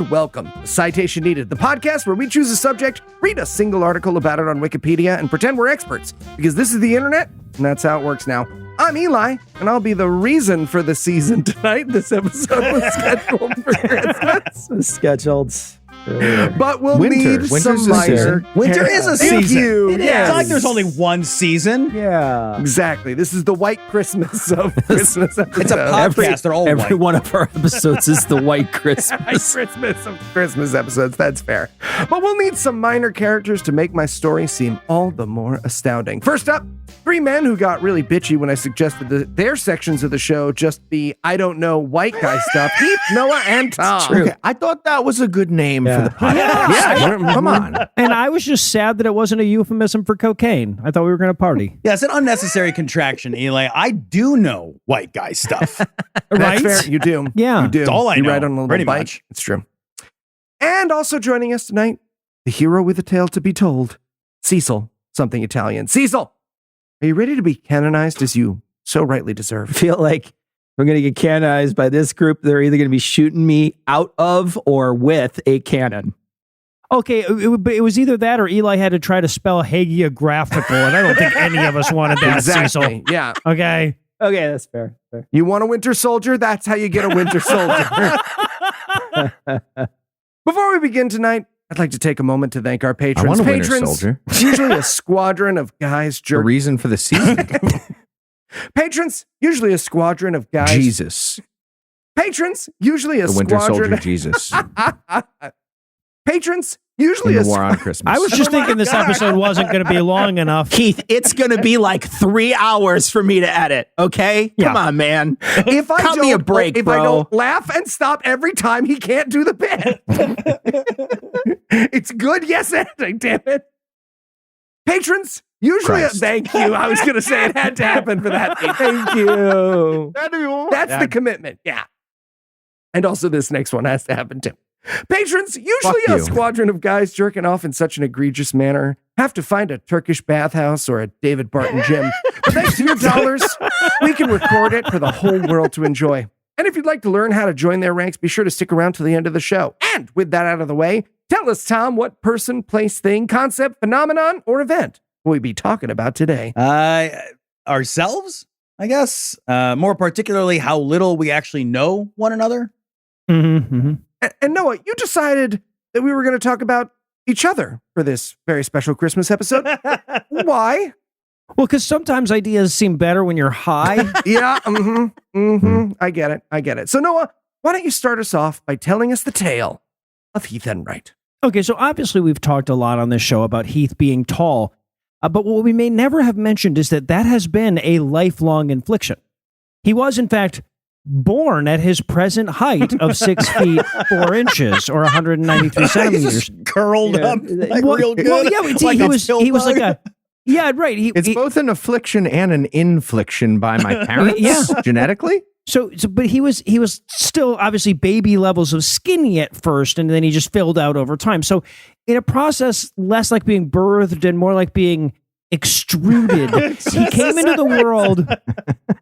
and welcome to Citation Needed, the podcast where we choose a subject, read a single article about it on Wikipedia, and pretend we're experts, because this is the internet, and that's how it works now. I'm Eli, and I'll be the reason for the season tonight. This episode was scheduled for Christmas. Scheduled. But we'll need some minor... Winter is a season. Yes. It's like there's only one season. Yeah. Exactly. This is the white Christmas of Christmas episodes. It's a podcast. They're all Every white. one of our episodes is the white Christmas. Christmas of Christmas episodes. That's fair. But we'll need some minor characters to make my story seem all the more astounding. First up, three men who got really bitchy when I suggested that their sections of the show just be, I don't know, white guy stuff. Heath, Noah, and Tom. Okay, I thought that was a good name for the podcast. Yeah. Come on. And I was just sad that it wasn't a euphemism for cocaine. I thought we were going to party. Yeah, it's an unnecessary contraction, Eli. I do know white guy stuff. That's fair. You do. Yeah. You do. It's all I you know, ride on a little pretty bike. much. It's true. And also joining us tonight, the hero with a tale to be told, Cecil, something Italian. Cecil, are you ready to be canonized as you so rightly I deserve? feel like I'm going to get canonized by this group. They're either going to be shooting me out of or with a cannon. Okay, it was either that or Eli had to try to spell hagiographical, and I don't think any of us wanted that, Cecil. Exactly. Yeah. Okay, that's fair. You want a winter soldier? That's how you get a winter soldier. Before we begin tonight, I'd like to take a moment to thank our patrons. I want a winter Patrons, soldier. usually a squadron of guys The jerk. reason for the season. Patrons, usually a squadron of guys. Jesus. Patrons, usually a The winter squadron. soldier Jesus. Patrons, In usually the a war on Christmas. I was just thinking this episode wasn't going to be long enough. Keith, it's going to be like 3 hours for me to edit, okay? Yeah. Come on, man. If I Cut don't, me a break, if bro. I don't laugh and stop every time he can't do the bit. It's good yes ending, damn it. Patrons, usually Christ. thank you. I was going to say it had to happen for that. Thank you. That's the commitment. Yeah. And also this next one has to happen too. Patrons, usually Fuck a you. squadron of guys jerking off in such an egregious manner, have to find a Turkish bathhouse or a David Barton gym. But thanks to your dollars, we can record it for the whole world to enjoy. And if you'd like to learn how to join their ranks, be sure to stick around to the end of the show. And with that out of the way, tell us, Tom, what person, place, thing, concept, phenomenon, or event will we be talking about today? Ourselves, I guess. More particularly, how little we actually know one another. Mm-hmm. And Noah, you decided that we were going to talk about each other for this very special Christmas episode. Why? Well, because sometimes ideas seem better when you're high. Yeah, I get it. So Noah, why don't you start us off by telling us the tale of Heath Enright? Okay, so obviously we've talked a lot on this show about Heath being tall, but what we may never have mentioned is that has been a lifelong infliction. He was, in fact, born at his present height of 6 feet 4 inches or 193 centimeters. He's just curled up like Well, real good. well, yeah, like he was like a right. It's both an affliction and an infliction by my parents. Yeah. Genetically. But he was still obviously baby levels of skinny at first, and then he just filled out over time. So in a process less like being birthed and more like being extruded, he came into the world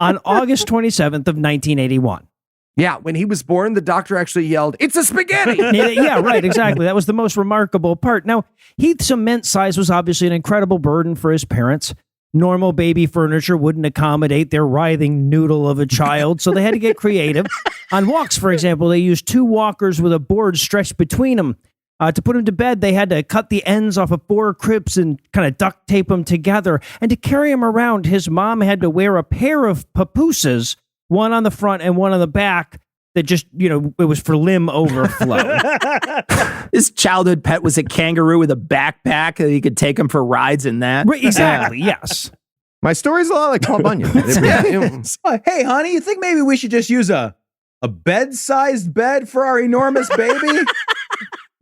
on August 27th of 1981. Yeah, when he was born, the doctor actually yelled, "It's a spaghetti!" Yeah, right, exactly. That was the most remarkable part. Now, Heath's immense size was obviously an incredible burden for his parents. Normal baby furniture wouldn't accommodate their writhing noodle of a child, so they had to get creative. On walks, for example, they used 2 walkers with a board stretched between them. To put him to bed, they had to cut the ends off of 4 cribs and kind of duct tape them together. And to carry him around, his mom had to wear a pair of papooses, one on the front and one on the back, that just, it was for limb overflow. His childhood pet was a kangaroo with a backpack that he could take him for rides in that. Right, exactly, yes. My story's a lot like Paul Bunyan. Hey, honey, you think maybe we should just use a bed-sized bed for our enormous baby?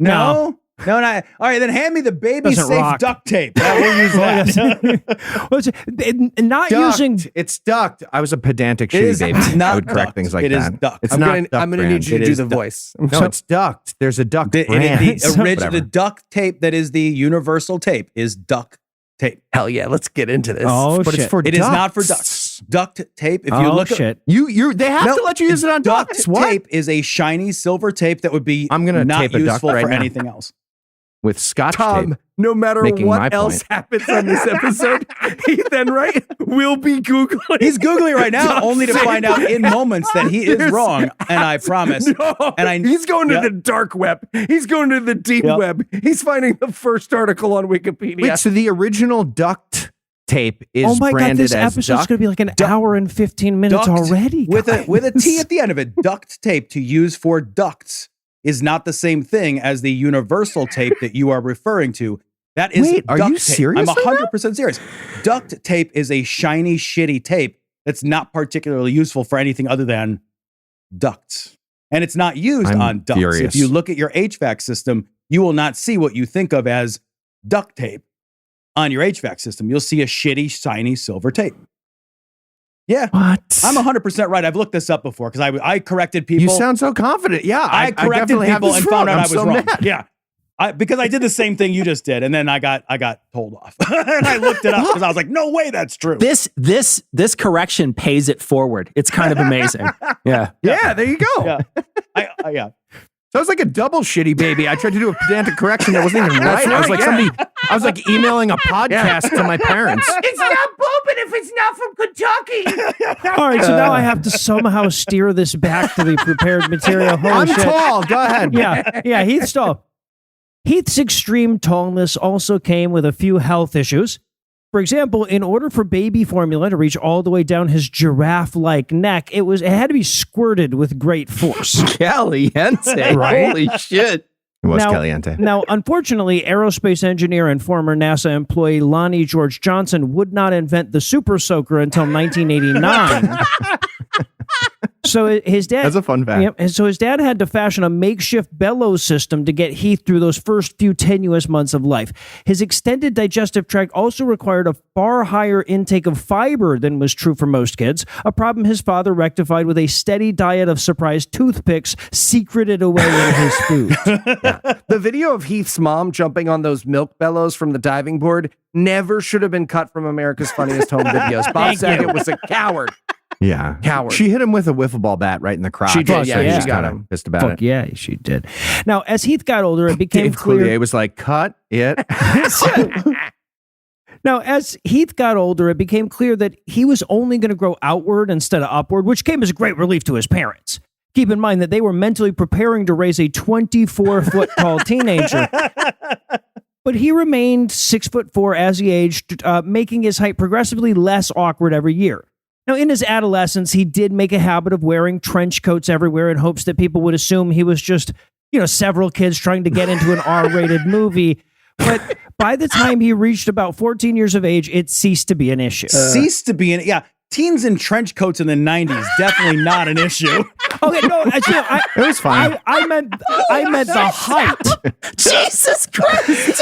No. All right, then hand me the baby-safe rock. duct tape. We'll use that. Not Duct. using... It's duct. I was a pedantic It shitty is baby. not I would correct duct. things like It that. is duct. It's I'm not gonna duct need brand. you to It do is the duct. voice. No, it's duct. There's a duct The brand. original duct tape that is the universal tape is duct tape. Hell yeah, let's get into this. Oh, But shit. it's for It ducks. is not for ducks. Duct tape. If you Oh, look shit. They have to let you use it on duct ducks. What? tape is a shiny silver tape that would be I'm gonna not tape a duck useful right for now. anything else. With Scotch Tom, tape. no matter Making my what else point. happens on this episode, Ethan, right, will be Googling. He's Googling right now duct only to tape. find out in moments that he is wrong. And I promise. No, And he's going to Yep. the dark web. He's going to the deep Yep. web. He's finding the first article on Wikipedia. Wait, so the original duct tape is Oh my God, branded this as episode's duct? going to be like an hour and 15 minutes Duct already. with a T guys. at the end of it. Duct tape to use for ducts is not the same thing as the universal tape that you are referring to. That is Wait, are duct you tape. serious I'm on 100% serious. Duct tape is a shiny, shitty tape that's not particularly useful for anything other than ducts. And it's not used I'm on ducts. furious. If you look at your HVAC system, you will not see what you think of as duct tape on your HVAC system. You'll see a shitty, shiny silver tape. Yeah. What? I'm 100% right. I've looked this up before because I corrected people. You sound so confident. Yeah, I corrected definitely have people this and found out wrong. I I'm was so wrong. mad. Yeah. Because I did the same thing you just did, and then I got told off. And I looked it up because I was like, no way that's true. This correction pays it forward. It's kind of amazing. Yeah. Yeah, there you go. Yeah. Yeah. So I was like a double shitty baby. I tried to do a pedantic correction that wasn't even That's right. I was right, like yeah. I was like emailing a podcast to my parents. It's not pooping if it's not from Kentucky. All right, so now I have to somehow steer this back to the prepared material. Holy I'm shit. tall. Go ahead. Yeah, Heath's tall. Heath's extreme tallness also came with a few health issues. For example, in order for baby formula to reach all the way down his giraffe-like neck, it had to be squirted with great force. Caliente. Right? Holy shit. It was Now- caliente. Now, unfortunately, aerospace engineer and former NASA employee Lonnie George Johnson would not invent the super soaker until 1989. So his dad. That's a fun fact. Yep, and so his dad had to fashion a makeshift bellows system to get Heath through those first few tenuous months of life. His extended digestive tract also required a far higher intake of fiber than was true for most kids, a problem his father rectified with a steady diet of surprise toothpicks secreted away in his food. The video of Heath's mom jumping on those milk bellows from the diving board never should have been cut from America's Funniest Home Videos. Bob Thank you. Saget was a coward. Yeah. Coward. She hit him with a wiffle ball bat right in the crotch. She did, yeah, he she was got kinda him. pissed about Fuck it. yeah, she did. Now, as Heath got older, it became Dave clear. Coulier was like, cut it. Now, as Heath got older, it became clear that he was only going to grow outward instead of upward, which came as a great relief to his parents. Keep in mind that they were mentally preparing to raise a 24-foot tall teenager. But he remained 6'4" as he aged, making his height progressively less awkward every year. Now, in his adolescence, he did make a habit of wearing trench coats everywhere in hopes that people would assume he was just, several kids trying to get into an R-rated movie. But by the time he reached about 14 years of age, it ceased to be an issue. Ceased to be teens in trench coats in the 90s, definitely not an issue. Okay, no, It was fine. I meant the height. Jesus Christ.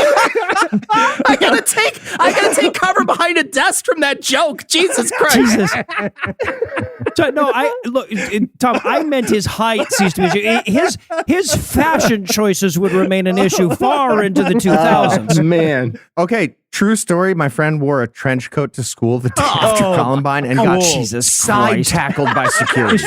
I gotta take cover behind a desk from that joke. Jesus Christ. Jesus. So, no, Tom, I meant his height ceased to be an issue. His fashion choices would remain an issue far into the 2000s. Man. Okay, true story. My friend wore a trench coat to school the day after Columbine and got Jesus side Christ. tackled by security.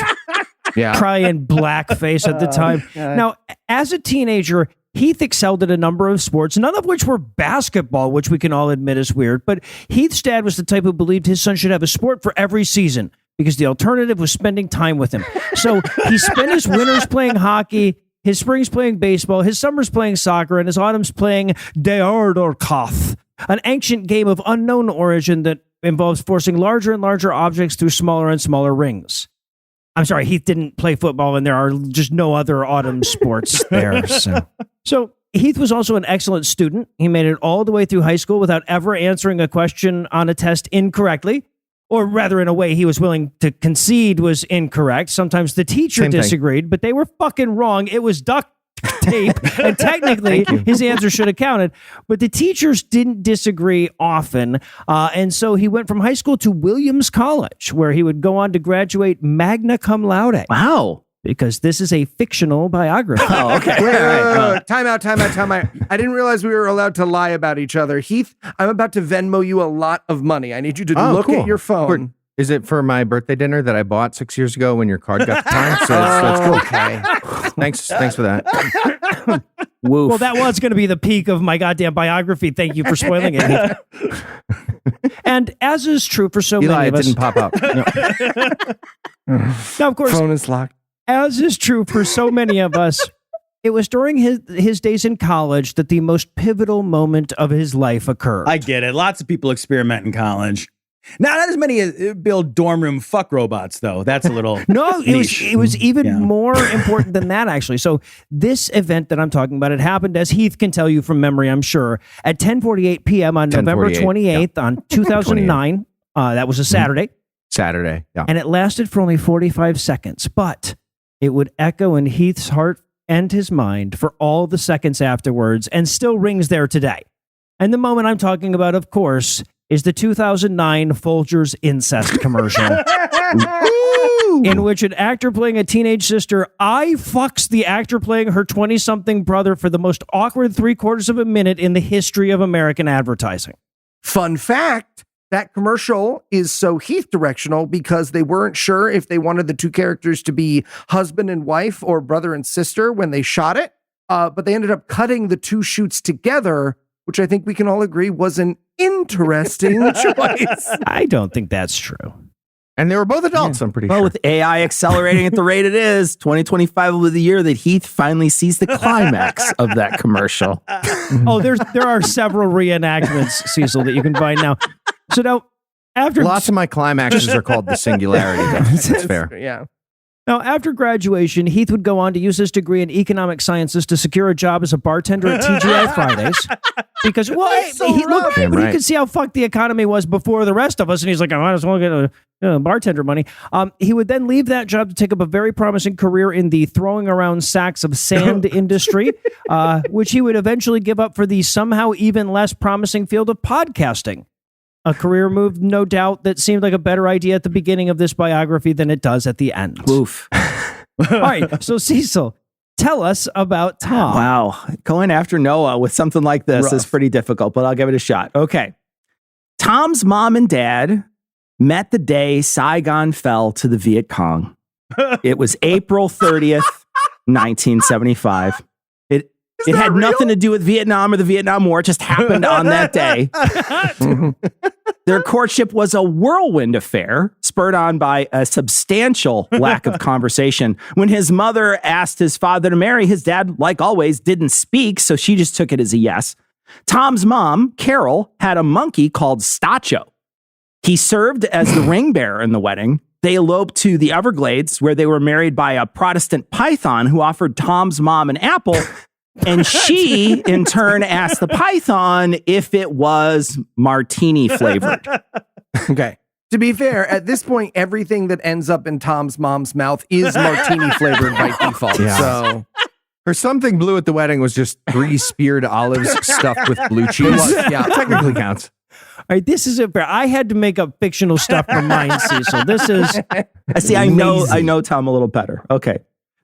Yeah. Crying blackface at the time. Now, as a teenager, Heath excelled at a number of sports, none of which were basketball, which we can all admit is weird. But Heath's dad was the type who believed his son should have a sport for every season because the alternative was spending time with him. So he spent his winters playing hockey, his springs playing baseball, his summers playing soccer, and his autumns playing Deardorkath, an ancient game of unknown origin that involves forcing larger and larger objects through smaller and smaller rings. I'm sorry, Heath didn't play football, and there are just no other autumn sports there. So Heath was also an excellent student. He made it all the way through high school without ever answering a question on a test incorrectly, or rather in a way he was willing to concede was incorrect. Sometimes the teacher Same thing. disagreed, but they were fucking wrong. It was duct tape, and technically his answer should have counted. But the teachers didn't disagree often, and so he went from high school to Williams College, where he would go on to graduate magna cum laude. Wow. Because this is a fictional biography. Oh, okay. Wait. Time out. I didn't realize we were allowed to lie about each other. Heath, I'm about to Venmo you a lot of money. I need you to look cool. at your phone. Is it for my birthday dinner that I bought 6 years ago when your card got declined? So that's cool. Okay. Thanks for that. Woof. Well, that was going to be the peak of my goddamn biography. Thank you for spoiling it. And as is true for so Eli, many of it us. didn't pop up. Now, of course, Phone is locked. as is true for so many of us, it was during his days in college that the most pivotal moment of his life occurred. I get it. Lots of people experiment in college. Not as many build dorm room fuck robots, though. That's a little No, niche. it was even Yeah. more important than that, actually. So this event that I'm talking about, it happened, as Heath can tell you from memory, I'm sure, at 10:48 p.m. on November 28th on 2009. That was a Saturday. Saturday. Yeah. And it lasted for only 45 seconds, but it would echo in Heath's heart and his mind for all the seconds afterwards and still rings there today. And the moment I'm talking about, of course, is the 2009 Folgers incest commercial, in which an actor playing a teenage sister fucks the actor playing her 20-something brother for the most awkward 3/4 of a minute in the history of American advertising. Fun fact, that commercial is so Heath directional because they weren't sure if they wanted the two characters to be husband and wife or brother and sister when they shot it. But they ended up cutting the two shoots together, which I think we can all agree was an interesting choice. I don't think that's true. And they were both adults, I'm pretty Well, sure. with AI accelerating at the rate it is, 2025 will be the year that Heath finally sees the climax of that commercial. Oh, there are several reenactments, Cecil, that you can find now. So now, after Lots of my climaxes are called the singularity. That's fair. Yeah. after graduation, Heath would go on to use his degree in economic sciences to secure a job as a bartender at TGI Fridays. Because, well, he could see how fucked the economy was before the rest of us, and he's like, I might as well get a bartender money. He would then leave that job to take up a very promising career in the throwing around sacks of sand industry, which he would eventually give up for the somehow even less promising field of podcasting. A career move, no doubt, that seemed like a better idea at the beginning of this biography than it does at the end. Oof. All right, so Cecil, tell us about Tom. Wow. Going after Noah with something like this is pretty difficult, but I'll give it a shot. Okay. Tom's mom and dad met the day Saigon fell to the Viet Cong. It was April 30th, 1975. It had nothing to do with Vietnam or the Vietnam War. It just happened on that day. Their courtship was a whirlwind affair, spurred on by a substantial lack of conversation. When his mother asked his father to marry, his dad, like always, didn't speak, so she just took it as a yes. Tom's mom, Carol, had a monkey called Stacho. He served as the ring bearer in the wedding. They eloped to the Everglades, where they were married by a Protestant python who offered Tom's mom an apple. And she, in turn, asked the python if it was martini flavored. Okay. To be fair, at this point, everything that ends up in Tom's mom's mouth is martini flavored by default. Yeah. So, Or something blue at the wedding was just 3 speared olives stuffed with blue cheese. yeah. Technically counts. All right, this isn't fair. I had to make up fictional stuff for mine, Cecil. This is See, I know Tom a little better. Okay.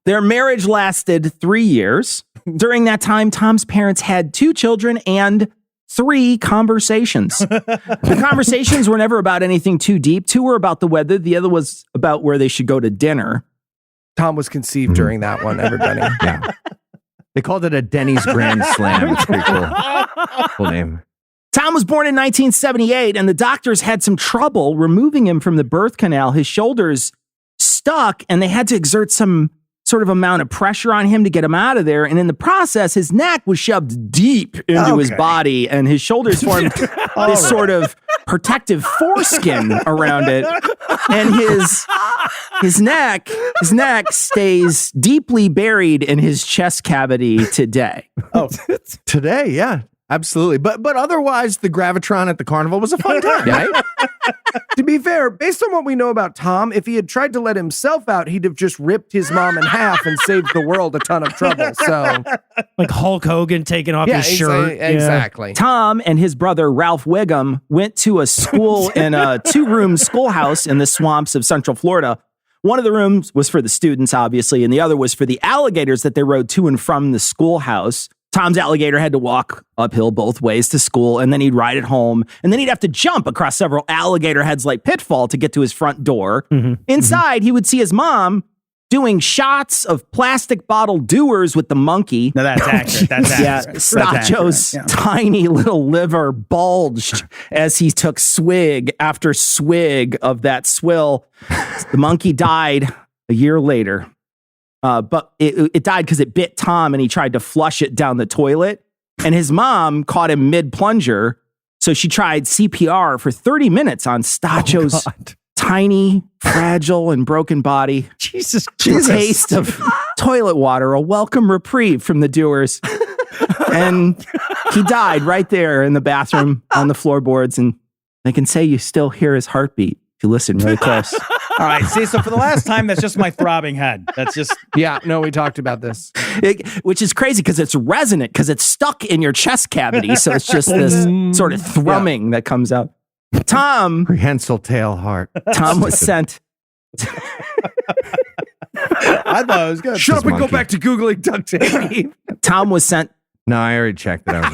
Their marriage lasted 3 years. During that time, Tom's parents had 2 children and 3 conversations. The conversations were never about anything too deep. 2 were about the weather. The other was about where they should go to dinner. Tom was conceived during that one, everybody. Yeah. They called it a Denny's Grand Slam. It's pretty cool. Cool name. Tom was born in 1978, and the doctors had some trouble removing him from the birth canal. His shoulders stuck, and they had to exert some sort of amount of pressure on him to get him out of there. And in the process, his neck was shoved deep into his body, and his shoulders formed this sort of protective foreskin around it. And his neck stays deeply buried in his chest cavity today. Oh, today, yeah. Absolutely. But otherwise, the Gravitron at the carnival was a fun time, right? To be fair, based on what we know about Tom, if he had tried to let himself out, he'd have just ripped his mom in half and saved the world a ton of trouble. So, like Hulk Hogan taking off his shirt. Exactly. Tom and his brother, Ralph Wiggum, went to a school in a 2-room schoolhouse in the swamps of Central Florida. One of the rooms was for the students, obviously, and the other was for the alligators that they rode to and from the schoolhouse. Tom's alligator had to walk uphill both ways to school, and then he'd ride it home, and then he'd have to jump across several alligator heads like pitfall to get to his front door. Inside, he would see his mom doing shots of plastic bottle doers with the monkey. No, that's accurate. That's accurate. Stacho's tiny little liver bulged as he took swig after swig of that swill. The monkey died a year later. But it died because it bit Tom and he tried to flush it down the toilet. And his mom caught him mid-plunger. So she tried CPR for 30 minutes on Stacho's tiny, fragile, and broken body. Jesus. The taste of toilet water, a welcome reprieve from the doers. And he died right there in the bathroom on the floorboards. And I can say you still hear his heartbeat if you listen really close. All right, see, so for the last time, that's just my throbbing head. That's just... Yeah, no, we talked about this. Which is crazy because it's resonant, because it's stuck in your chest cavity. So it's just this sort of thrumming that comes out. Tom... Prehensile tail heart. Tom was sent... I thought it was good. Shut up and go back to Googling duct tape. Tom was sent... No, I already checked it out.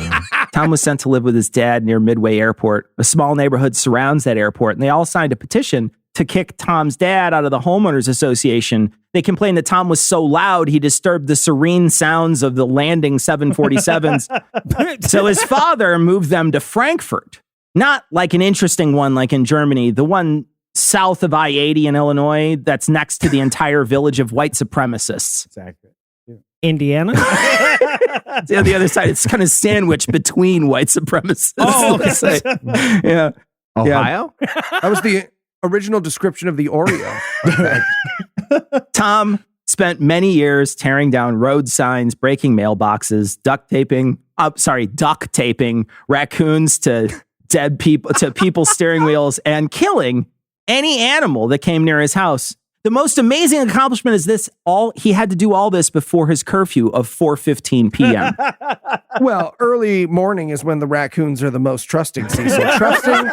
Tom was sent to live with his dad near Midway Airport. A small neighborhood surrounds that airport, and they all signed a petition to kick Tom's dad out of the homeowners association. They complained that Tom was so loud he disturbed the serene sounds of the landing 747s. So his father moved them to Frankfurt. Not like an interesting one like in Germany, the one south of I-80 in Illinois that's next to the entire village of white supremacists. It's accurate. Indiana? On the other side, it's kind of sandwiched between white supremacists. Oh, okay. Yeah. Ohio? That was the original description of the Oreo. Tom spent many years tearing down road signs, breaking mailboxes, duct taping raccoons to dead people, to people's steering wheels, and killing any animal that came near his house. The most amazing accomplishment is this: he had to do all this before his curfew of 4:15 p.m. Well, early morning is when the raccoons are the most trusting, Cecil. Trusting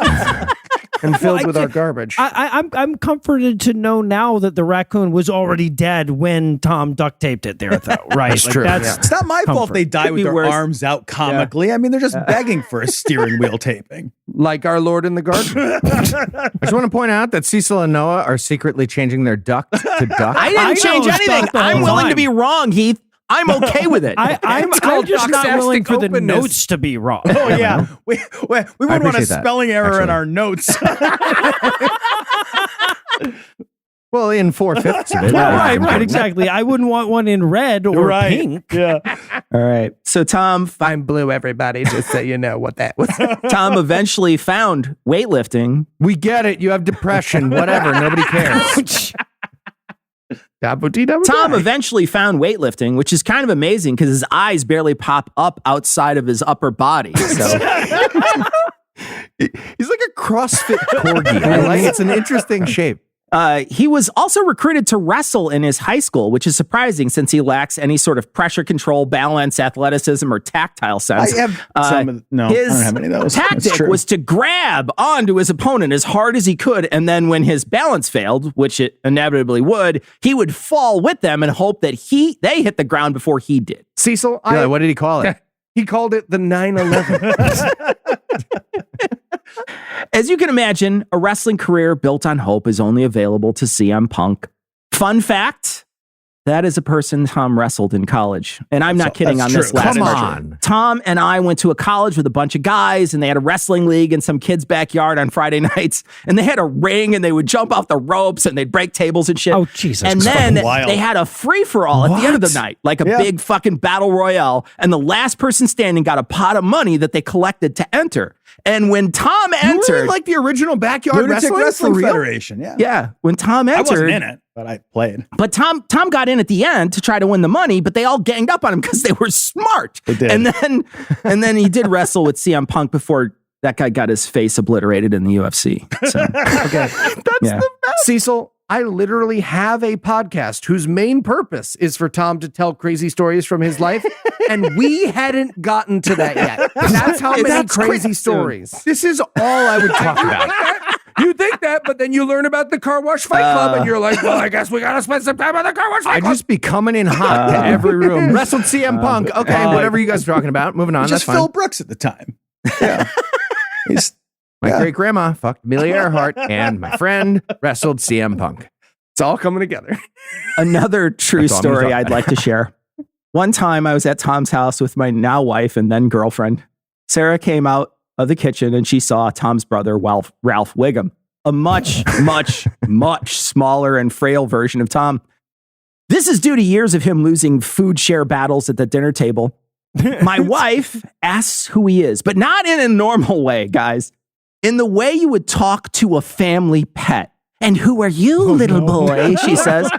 and filled with our garbage. I'm comforted to know now that the raccoon was already dead when Tom duct taped it there, though. Right? That's true. It's not my fault they die Could with be their worse. arms out comically. I mean, they're just begging for a steering wheel taping. Like our Lord in the Garden. I just want to point out that Cecil and Noah are secretly changing their duck to duck. I didn't change know, anything. stuff the I'm whole willing to time. be wrong, Heath. I'm okay with it. I'm called just not willing for the doxastic notes to be wrong. Oh, yeah. We wouldn't want a appreciate that, spelling error in actually. our notes. Well, in 4/5 of it. Right, exactly. I wouldn't want one in red or pink. Yeah. All right. So Tom I'm blue, everybody, just so you know what that was. Tom eventually found weightlifting. We get it. You have depression. Whatever. Nobody cares. Tom eventually found weightlifting, which is kind of amazing because his eyes barely pop up outside of his upper body. So He's like a CrossFit corgi. I like it's an interesting shape. he was also recruited to wrestle in his high school, which is surprising since he lacks any sort of pressure control, balance, athleticism, or tactile sense. I have some of I don't have any of those. That's Tactic true. was to grab onto his opponent as hard as he could, and then when his balance failed, which it inevitably would, he would fall with them and hope that they hit the ground before he did. Cecil, What did he call it? he called it the 9/11. As you can imagine, a wrestling career built on hope is only available to CM Punk. Fun fact, that is a person Tom wrestled in college. And I'm not kidding on this last Come part. on. Tom and I went to a college with a bunch of guys, and they had a wrestling league in some kid's backyard on Friday nights. And they had a ring, and they would jump off the ropes, and they'd break tables and shit. Oh, Jesus. And It's then fucking wild. they had a free-for-all at the end of the night, like a big fucking battle royale. And the last person standing got a pot of money that they collected to enter. And when Tom You entered... really like the original backyard Lunatic wrestling? Wrestling For real? Federation. Yeah. Yeah, when Tom I wasn't entered... in it, but I played. But Tom got in at the end to try to win the money, but they all ganged up on him because they were smart. They did. And then he did wrestle with CM Punk before that guy got his face obliterated in the UFC. So, Okay. yeah. Cecil, I literally have a podcast whose main purpose is for Tom to tell crazy stories from his life, and we hadn't gotten to that yet. That's how many That's crazy quick, stories. This is all I would talk about. You think that, but then you learn about the car wash fight club, and you're like, well, I guess we got to spend some time on the car wash fight I'd club. just be coming in hot to every room. Wrestled CM Punk. Okay, whatever you guys are talking about. Moving on. Just That's Phil fine. Brooks at the time. Yeah. My great grandma fucked Amelia Earhart, and my friend wrestled CM Punk. It's all coming together. Another true That's all I'm gonna story talk I'd about. like to share. One time I was at Tom's house with my now wife and then girlfriend. Sarah came out of the kitchen and she saw Tom's brother, Ralph Wiggum, a much, much, much smaller and frail version of Tom. This is due to years of him losing food share battles at the dinner table. My wife asks who he is, but not in a normal way, guys. In the way you would talk to a family pet. And who are you, little boy? She says.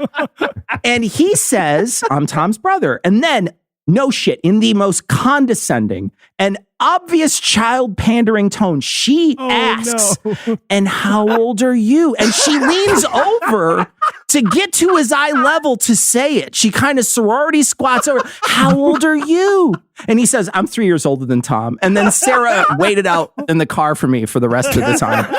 And he says, I'm Tom's brother. And then, no shit, in the most condescending and obvious child pandering tone, she asks, and how old are you? And she leans over to get to his eye level to say it. She kind of sorority squats over, how old are you? And he says, I'm 3 years older than Tom. And then Sarah waited out in the car for me for the rest of the time.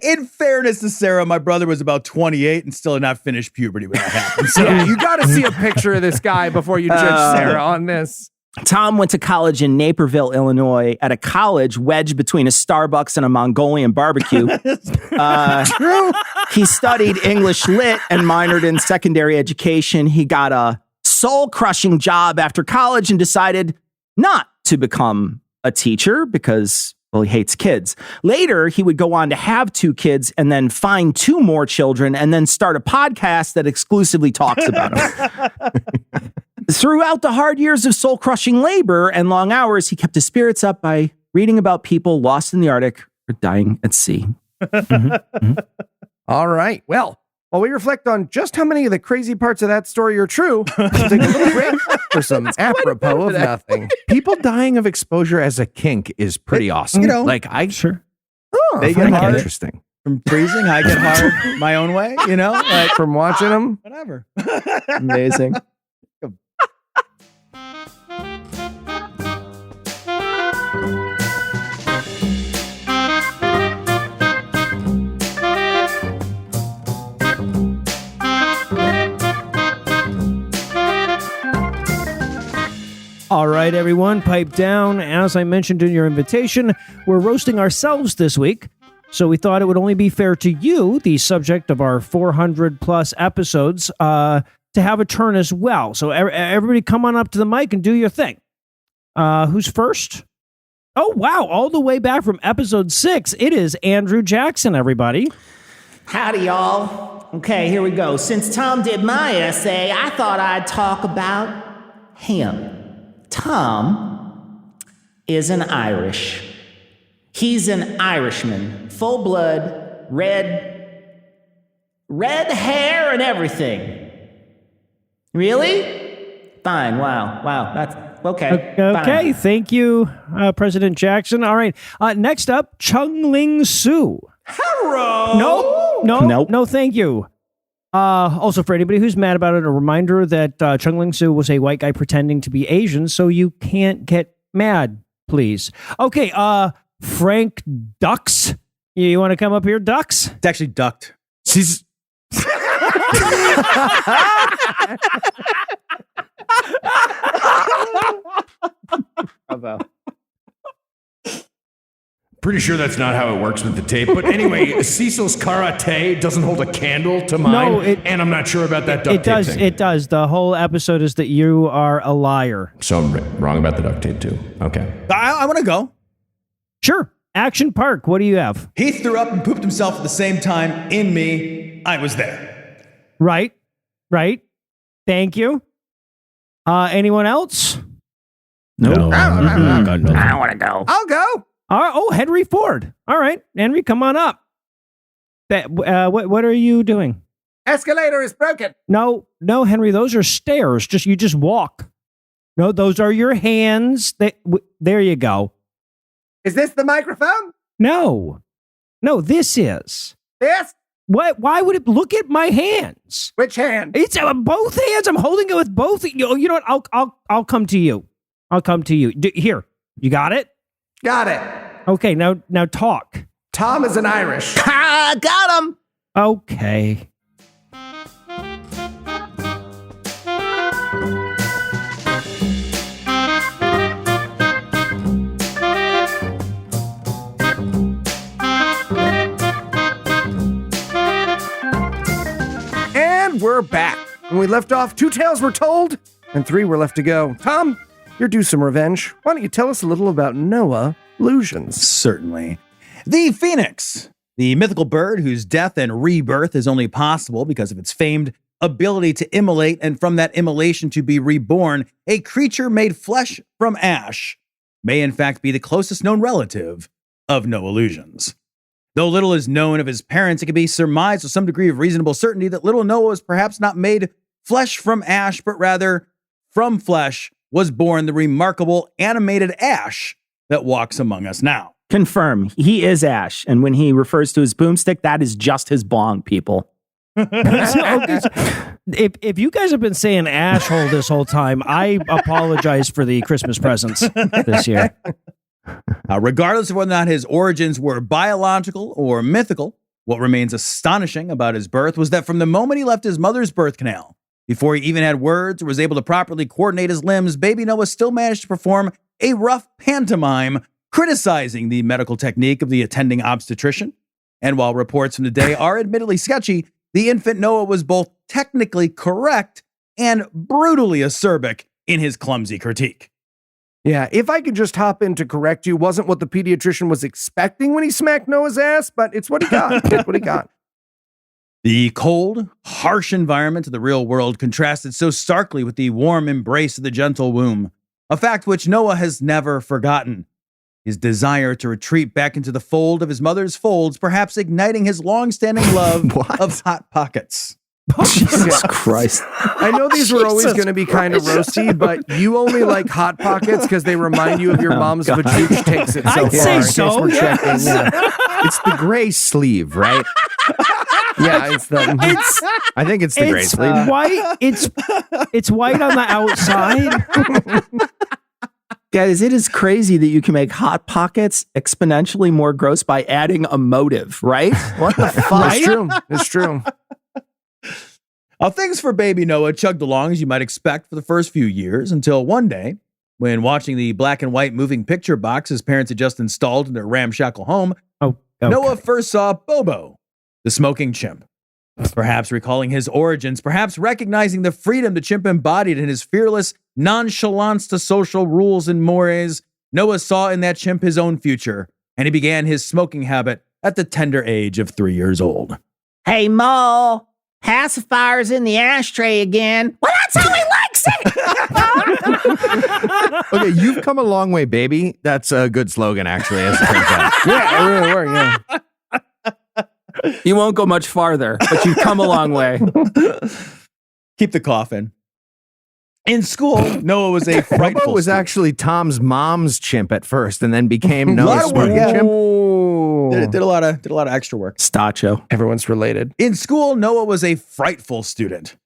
In fairness to Sarah, my brother was about 28 and still had not finished puberty when that happened. So Yeah, you got to see a picture of this guy before you judge Sarah on this. Tom went to college in Naperville, Illinois, at a college wedged between a Starbucks and a Mongolian barbecue. He studied English lit and minored in secondary education. He got a soul-crushing job after college and decided not to become a teacher because, well, he hates kids. Later, he would go on to have 2 kids and then find 2 more children and then start a podcast that exclusively talks about them. Throughout the hard years of soul-crushing labor and long hours, he kept his spirits up by reading about people lost in the Arctic or dying at sea. All right. Well, while we reflect on just how many of the crazy parts of that story are true, we'll take a little break for some apropos of nothing. People dying of exposure as a kink is pretty awesome. you know, like Sure. they I get find it hard interesting. from freezing. I get hard my own way, you know, like From watching them. whatever. Amazing. All right, everyone, pipe down. As I mentioned in your invitation, we're roasting ourselves this week. So we thought it would only be fair to you, the subject of our 400 plus episodes, to have a turn as well. So everybody come on up to the mic and do your thing. Who's first? Oh, wow. All the way back from episode 6. It is Andrew Jackson, everybody. Howdy, y'all. Okay, here we go. Since Tom did my essay, I thought I'd talk about him. Tom is an Irish. He's an Irishman. Full blood, red hair and everything. Really? Fine, wow, that's okay. Okay, fine. thank you, President Jackson. All right, next up, Chung Ling Soo. Hello. No, thank you. Also, for anybody who's mad about it, a reminder that Chung Ling Soo was a white guy pretending to be Asian, so you can't get mad, please. Okay, Frank Dux. You want to come up here, Dux? It's actually ducked. She's Bravo. Pretty sure that's not how it works with the tape. But anyway, Cecil's karate doesn't hold a candle to mine. And I'm not sure about that duct It tape does. thing. It does. The whole episode is that you are a liar. So I'm wrong about the duct tape too. Okay. I want to go. Sure. Action Park. What do you have? He threw up and pooped himself at the same time in me. I was there. Right. Thank you. Anyone else? Nope. I want to go. I'll go. Henry Ford. All right, Henry, come on up. What are you doing? Escalator is broken. No, Henry, those are stairs. You just walk. No, those are your hands. There you go. Is this the microphone? No, this is. This? What? Why would it look at my hands? Which hand? It's both hands. I'm holding it with both. You know what? I'll come to you. I'll come to you. Here, you got it. Got it. Okay, now talk. Tom is an Irish. Ha! Got him! Okay. And we're back. When we left off, 2 tales were told, and 3 were left to go. Tom, you're due some revenge. Why don't you tell us a little about Noah Illusions? Certainly. The phoenix, the mythical bird whose death and rebirth is only possible because of its famed ability to immolate, and from that immolation to be reborn, a creature made flesh from ash, may in fact be the closest known relative of Noah Illusions. Though little is known of his parents, it can be surmised with some degree of reasonable certainty that little Noah was perhaps not made flesh from ash, but rather from flesh was born the remarkable animated Ash that walks among us now. Confirm. He is Ash. And when he refers to his boomstick, that is just his bong, people. If you guys have been saying asshole this whole time, I apologize for the Christmas presents this year. Regardless of whether or not his origins were biological or mythical, what remains astonishing about his birth was that from the moment he left his mother's birth canal, before he even had words or was able to properly coordinate his limbs, baby Noah still managed to perform a rough pantomime criticizing the medical technique of the attending obstetrician. And while reports from the day are admittedly sketchy, the infant Noah was both technically correct and brutally acerbic in his clumsy critique. Yeah, if I could just hop in to correct you, wasn't what the pediatrician was expecting when he smacked Noah's ass, but it's what he got. It's what he got. The cold, harsh environment of the real world contrasted so starkly with the warm embrace of the gentle womb, a fact which Noah has never forgotten. His desire to retreat back into the fold of his mother's folds, perhaps igniting his long-standing love of Hot Pockets. Jesus Christ. I know these were always going to be kind of roasty, but you only like Hot Pockets because they remind you of your mom's vajooch takes it so I'd far. say in case so, we're yes. checking, yeah. It's the gray sleeve, right? Yeah, it's the... I think it's the gray It's sleeve. white. It's white on the outside. Guys, it is crazy that you can make Hot Pockets exponentially more gross by adding a motive, right? What the fuck? It's true. It's true. Things for baby Noah chugged along as you might expect for the first few years, until one day, when watching the black and white moving picture box his parents had just installed in their ramshackle home, Oh, okay. Noah first saw Bobo, the smoking chimp. Perhaps recalling his origins, perhaps recognizing the freedom the chimp embodied in his fearless nonchalance to social rules and mores, Noah saw in that chimp his own future, and he began his smoking habit at the tender age of 3 years old. Hey, Mo, pacifier's in the ashtray again. Well, that's how he likes it. Okay, you've come a long way, baby. That's a good slogan, actually, as it turns out. Yeah, it really worked, yeah. You won't go much farther, but you've come a long way. Keep the cough in. In school, Noah was a frightful Bobo was student. actually Tom's mom's chimp at first, and then became Noah's Lot of work, smoking yeah. chimp. Ooh. Did a lot of extra work. Stacho. Everyone's related. In school, Noah was a frightful student.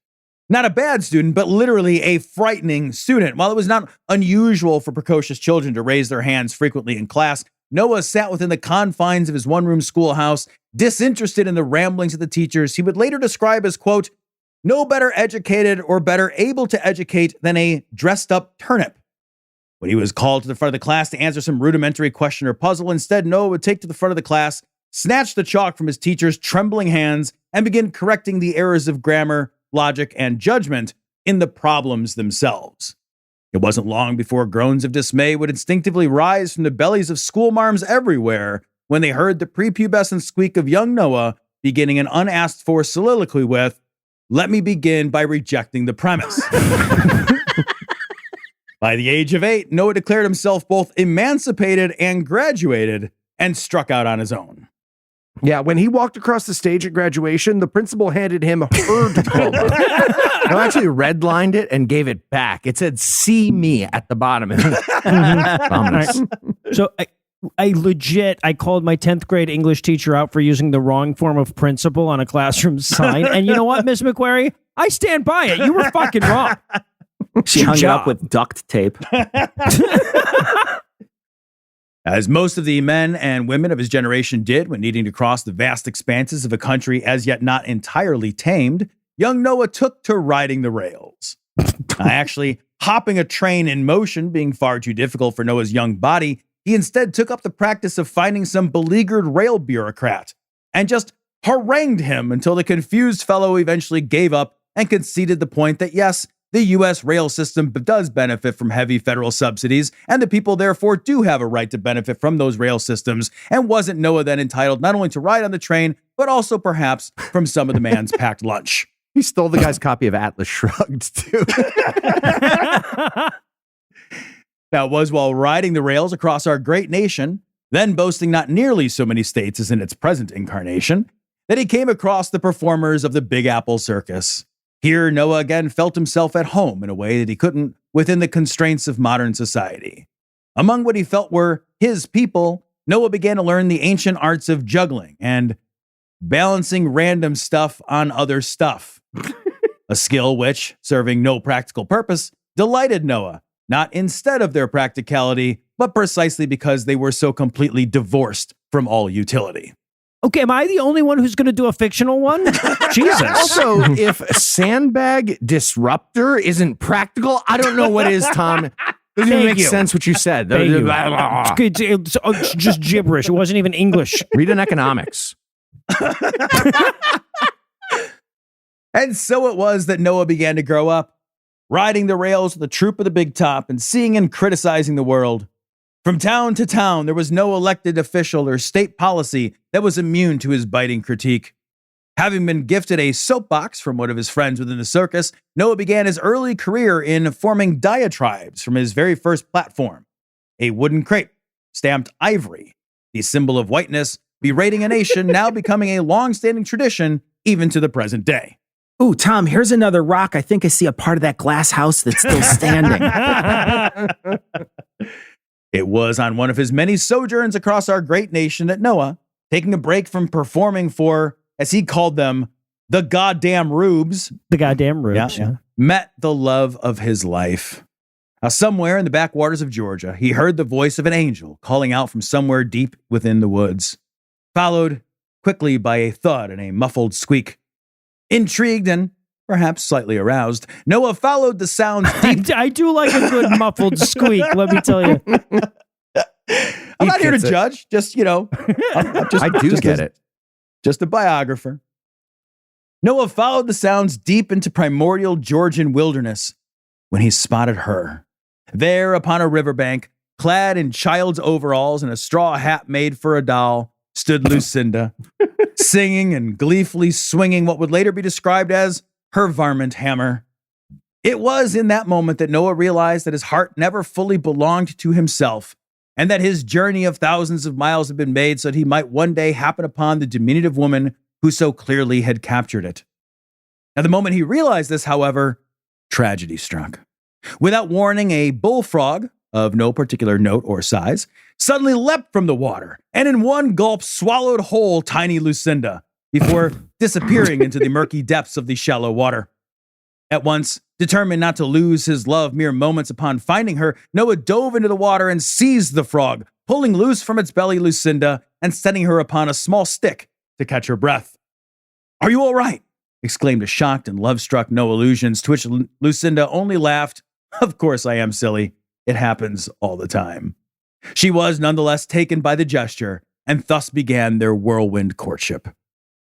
Not a bad student, but literally a frightening student. While it was not unusual for precocious children to raise their hands frequently in class, Noah sat within the confines of his one-room schoolhouse, disinterested in the ramblings of the teachers he would later describe as, quote, no better educated or better able to educate than a dressed-up turnip. When he was called to the front of the class to answer some rudimentary question or puzzle, instead Noah would take to the front of the class, snatch the chalk from his teacher's trembling hands, and begin correcting the errors of grammar, logic, and judgment in the problems themselves. It wasn't long before groans of dismay would instinctively rise from the bellies of schoolmarms everywhere when they heard the prepubescent squeak of young Noah beginning an unasked-for soliloquy with, "Let me begin by rejecting the premise." By the age of 8, Noah declared himself both emancipated and graduated and struck out on his own. Yeah, when he walked across the stage at graduation, the principal handed him her diploma. No, actually redlined it and gave it back. It said, see me at the bottom. Ominous. So I called my 10th grade English teacher out for using the wrong form of principal on a classroom sign. And you know what, Miss McQuarrie? I stand by it. You were fucking wrong. She hung it up with duct tape. As most of the men and women of his generation did when needing to cross the vast expanses of a country as yet not entirely tamed, young Noah took to riding the rails. Actually, hopping a train in motion being far too difficult for Noah's young body, he instead took up the practice of finding some beleaguered rail bureaucrat and just harangued him until the confused fellow eventually gave up and conceded the point that yes, the U.S. rail system does benefit from heavy federal subsidies, and the people therefore do have a right to benefit from those rail systems, and wasn't Noah then entitled not only to ride on the train, but also perhaps from some of the man's packed lunch? He stole the guy's copy of Atlas Shrugged, too. Now, it was while riding the rails across our great nation, then boasting not nearly so many states as in its present incarnation, that he came across the performers of the Big Apple Circus. Here, Noah again felt himself at home in a way that he couldn't within the constraints of modern society. Among what he felt were his people, Noah began to learn the ancient arts of juggling and balancing random stuff on other stuff. A skill which, serving no practical purpose, delighted Noah, not instead of their practicality, but precisely because they were so completely divorced from all utility. Okay, am I the only one who's going to do a fictional one? Jesus. Also, if sandbag disruptor isn't practical, I don't know what is, Tom. Doesn't even make sense what you said. It's just gibberish. It wasn't even English. Read an economics. And so it was that Noah began to grow up, riding the rails with the troop of the big top and seeing and criticizing the world. From town to town, there was no elected official or state policy that was immune to his biting critique. Having been gifted a soapbox from one of his friends within the circus, Noah began his early career in forming diatribes from his very first platform, a wooden crate stamped ivory, the symbol of whiteness, berating a nation, now becoming a long-standing tradition even to the present day. Ooh, Tom, here's another rock. I think I see a part of that glass house that's still standing. It was on one of his many sojourns across our great nation that Noah, taking a break from performing for, as he called them, the goddamn rubes. The goddamn rubes, yeah. Met the love of his life. Now, somewhere in the backwaters of Georgia, he heard the voice of an angel calling out from somewhere deep within the woods, followed quickly by a thud and a muffled squeak. Intrigued and perhaps slightly aroused, Noah followed the sounds deep. I do like a good muffled squeak, let me tell you. I'm not here to judge, just, I do get it. Just a biographer. Noah followed the sounds deep into primordial Georgian wilderness when he spotted her. There upon a riverbank, clad in child's overalls and a straw hat made for a doll, stood Lucinda, singing and gleefully swinging what would later be described as her varmint hammer. It was in that moment that Noah realized that his heart never fully belonged to himself, and that his journey of thousands of miles had been made so that he might one day happen upon the diminutive woman who so clearly had captured it. At the moment he realized this, however, tragedy struck. Without warning, a bullfrog, of no particular note or size, suddenly leapt from the water and in one gulp swallowed whole tiny Lucinda before disappearing into the murky depths of the shallow water. At once, determined not to lose his love mere moments upon finding her, Noah dove into the water and seized the frog, pulling loose from its belly Lucinda and setting her upon a small stick to catch her breath. "Are you all right?" exclaimed a shocked and love-struck Noah Illusions, to which Lucinda only laughed. "Of course I am, silly. It happens all the time." She was nonetheless taken by the gesture, and thus began their whirlwind courtship.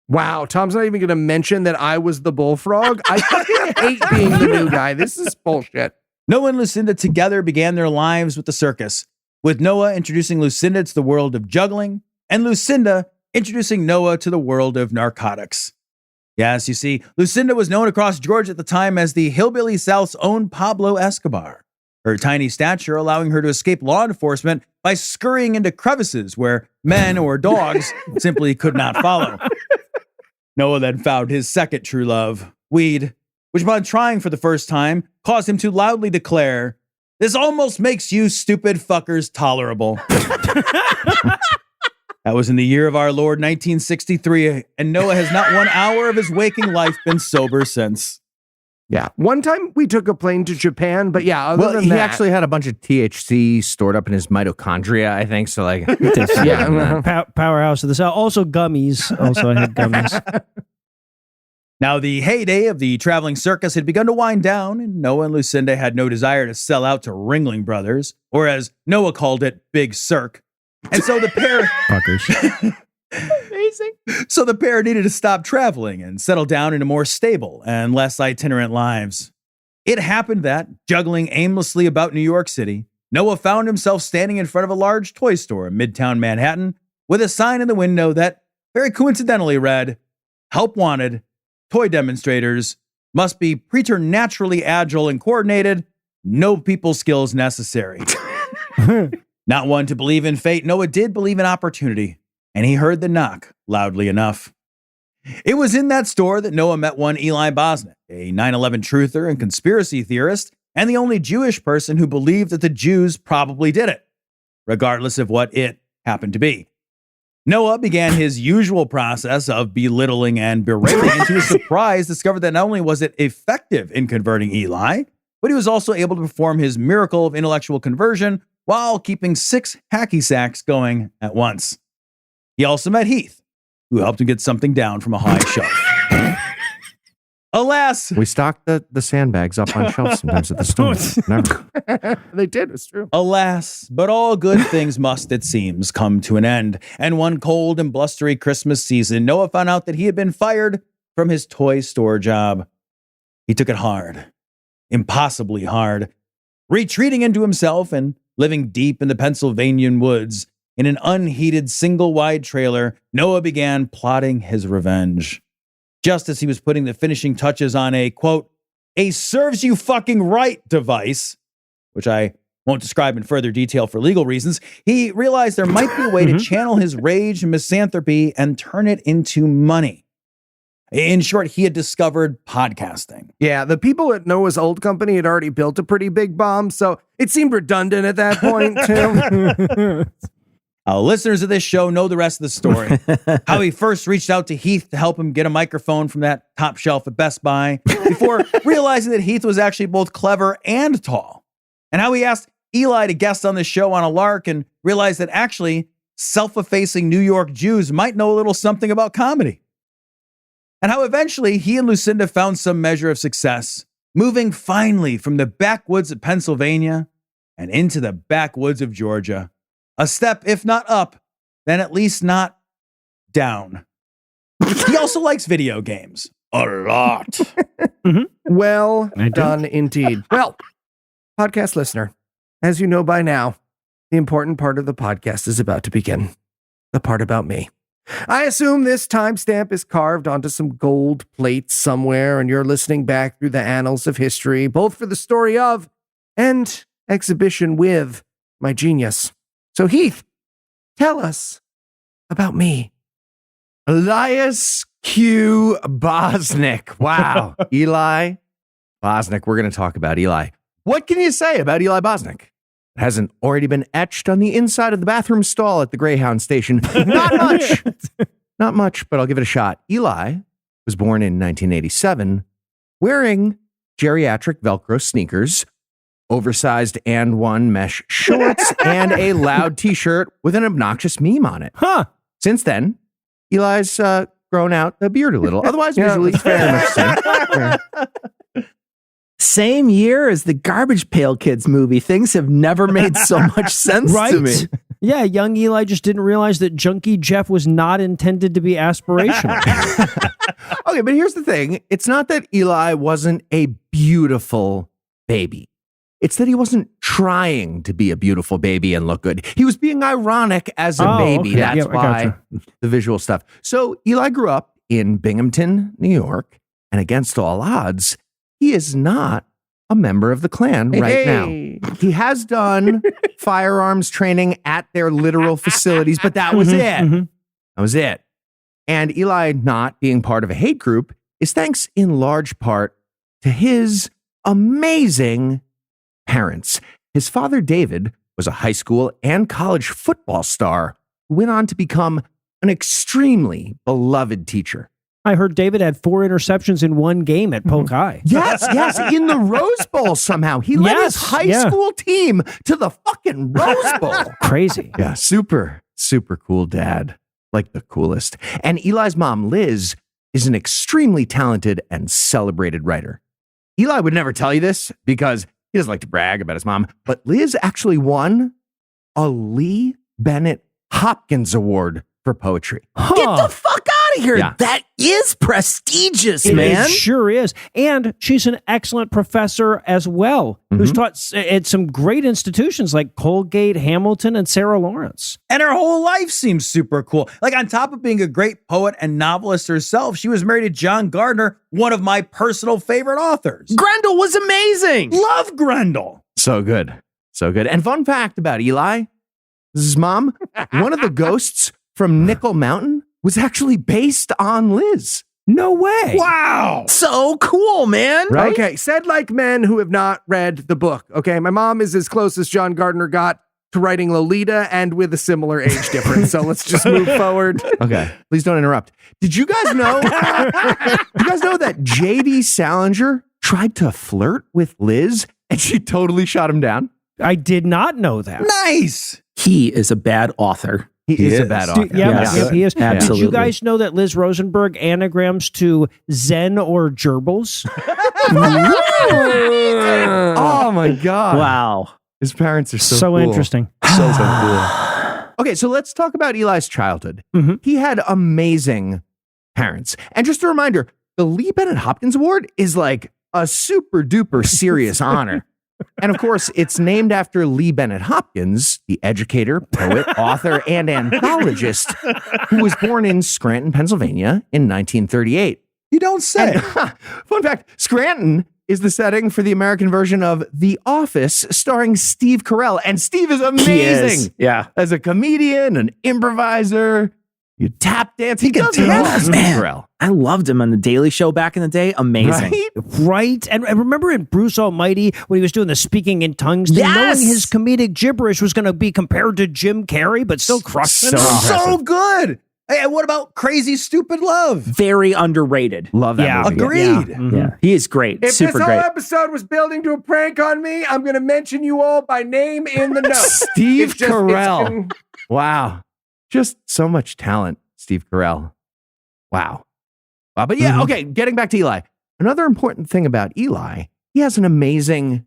Wow, Tom's not even going to mention that I was the bullfrog. I fucking hate being the new guy. This is bullshit. Noah and Lucinda together began their lives with the circus, with Noah introducing Lucinda to the world of juggling, and Lucinda introducing Noah to the world of narcotics. Yes, you see, Lucinda was known across Georgia at the time as the Hillbilly South's own Pablo Escobar, her tiny stature allowing her to escape law enforcement by scurrying into crevices where men or dogs simply could not follow. Noah then found his second true love, weed, which upon trying for the first time, caused him to loudly declare, "This almost makes you stupid fuckers tolerable." That was in the year of our Lord 1963, and Noah has not 1 hour of his waking life been sober since. Yeah. One time we took a plane to Japan, but yeah, other than he that, actually had a bunch of THC stored up in his mitochondria, I think. So, like, Powerhouse of the South. Also gummies. Also, I had gummies. Now, the heyday of the traveling circus had begun to wind down, and Noah and Lucinda had no desire to sell out to Ringling Brothers, or as Noah called it, Big Cirque. And so the pair... Fuckers. Amazing. So the pair needed to stop traveling and settle down into more stable and less itinerant lives. It happened that, juggling aimlessly about New York City, Noah found himself standing in front of a large toy store in Midtown Manhattan with a sign in the window that very coincidentally read, "Help wanted. Toy demonstrators must be preternaturally agile and coordinated. No people skills necessary." Not one to believe in fate, Noah did believe in opportunity, and he heard the knock loudly enough. It was in that store that Noah met one Eli Bosnick, a 9/11 truther and conspiracy theorist, and the only Jewish person who believed that the Jews probably did it, regardless of what it happened to be. Noah began his usual process of belittling and berating, and to his surprise discovered that not only was it effective in converting Eli, but he was also able to perform his miracle of intellectual conversion while keeping 6 hacky sacks going at once. He also met Heath, who helped him get something down from a high shelf. Alas, we stocked the sandbags up on shelves sometimes at the store. Never. They did. It's true. Alas, but all good things must, it seems, come to an end. And one cold and blustery Christmas season, Noah found out that he had been fired from his toy store job. He took it hard, impossibly hard, retreating into himself and living deep in the Pennsylvanian woods. In an unheated single-wide trailer, Noah began plotting his revenge. Just as he was putting the finishing touches on a, quote, "a serves you fucking right" device, which I won't describe in further detail for legal reasons, he realized there might be a way to channel his rage and misanthropy and turn it into money. In short, he had discovered podcasting. Yeah, the people at Noah's old company had already built a pretty big bomb, so it seemed redundant at that point, too. Listeners of this show know the rest of the story. How he first reached out to Heath to help him get a microphone from that top shelf at Best Buy before realizing that Heath was actually both clever and tall. And how he asked Eli to guest on the show on a lark and realized that actually self-effacing New York Jews might know a little something about comedy. And how eventually he and Lucinda found some measure of success, moving finally from the backwoods of Pennsylvania and into the backwoods of Georgia. A step, if not up, then at least not down. He also likes video games. A lot. Well done indeed. Well, podcast listener, as you know by now, the important part of the podcast is about to begin. The part about me. I assume this timestamp is carved onto some gold plates somewhere, and you're listening back through the annals of history, both for the story of and exhibition with my genius. So Heath, tell us about me. Elias Q. Bosnick. Wow. Eli Bosnick. We're going to talk about Eli. What can you say about Eli Bosnick? It hasn't already been etched on the inside of the bathroom stall at the Greyhound station. Not much. Not much, but I'll give it a shot. Eli was born in 1987 wearing geriatric Velcro sneakers, oversized and one mesh shorts, and a loud t-shirt with an obnoxious meme on it. Since then, Eli's grown out the beard a little. Otherwise, usually very much same. Same year as the Garbage Pail Kids movie. Things have never made so much sense to me. Yeah, young Eli just didn't realize that Junkie Jeff was not intended to be aspirational. Okay, but here's the thing. It's not that Eli wasn't a beautiful baby. It's that he wasn't trying to be a beautiful baby and look good. He was being ironic as a baby. Okay. That's why the visual stuff. So Eli grew up in Binghamton, New York, and against all odds, he is not a member of the Klan right now. He has done firearms training at their literal facilities, but that was it. That was it. And Eli not being part of a hate group is thanks in large part to his amazing parents. His father, David, was a high school and college football star who went on to become an extremely beloved teacher. I heard David had 4 interceptions in one game at Polk High. Yes, in the Rose Bowl somehow. He led his high school team to the fucking Rose Bowl. Crazy. Yeah, super cool dad. Like the coolest. And Eli's mom, Liz, is an extremely talented and celebrated writer. Eli would never tell you this because he doesn't like to brag about his mom, but Liz actually won a Lee Bennett Hopkins Award for poetry. Get the fuck out of here. Yeah. That is prestigious, It man. sure is. And she's an excellent professor as well, who's taught at some great institutions like Colgate, Hamilton, and Sarah Lawrence. And her whole life seems super cool. Like, on top of being a great poet and novelist herself, she was married to John Gardner, one of my personal favorite authors. Grendel was amazing. Love Grendel. So good. And fun fact about Eli, his mom, one of the ghosts from Nickel Mountain was actually based on Liz. No way. Wow. So cool, man. Right? Okay, said like men who have not read the book. Okay, my mom is as close as John Gardner got to writing Lolita and with a similar age difference. So let's just move forward. Okay, please don't interrupt. Did you guys know? That J.D. Salinger tried to flirt with Liz and she totally shot him down? I did not know that. Nice. He is a bad author. He is a bad author. Yeah, he is. Absolutely. Did you guys know that Liz Rosenberg anagrams to Zen or gerbils? Oh my God. Wow. His parents are so cool. Interesting. So cool. Okay, so let's talk about Eli's childhood. He had amazing parents. And just a reminder, the Lee Bennett Hopkins Award is like a super duper serious honor. And of course, it's named after Lee Bennett Hopkins, the educator, poet, author, and anthologist who was born in Scranton, Pennsylvania in 1938. You don't say. And, fun fact, Scranton is the setting for the American version of The Office starring Steve Carell. And Steve is amazing. He is. Yeah. As a comedian, an improviser, you tap dance. He can dance, Steve Man. Carell. I loved him on The Daily Show back in the day. Amazing. Right? Right. And remember in Bruce Almighty when he was doing the speaking in tongues, thing, knowing his comedic gibberish was going to be compared to Jim Carrey, but still crushed it. So good. Hey, and what about Crazy Stupid Love? Very underrated. Love that movie. Agreed. Yeah. He is great. If Super this whole great. episode was building to a prank on me, I'm going to mention you all by name in the notes. Steve It's just- Carell. Wow. Just so much talent, Steve Carell. Wow. But yeah, okay, getting back to Eli. Another important thing about Eli, he has an amazing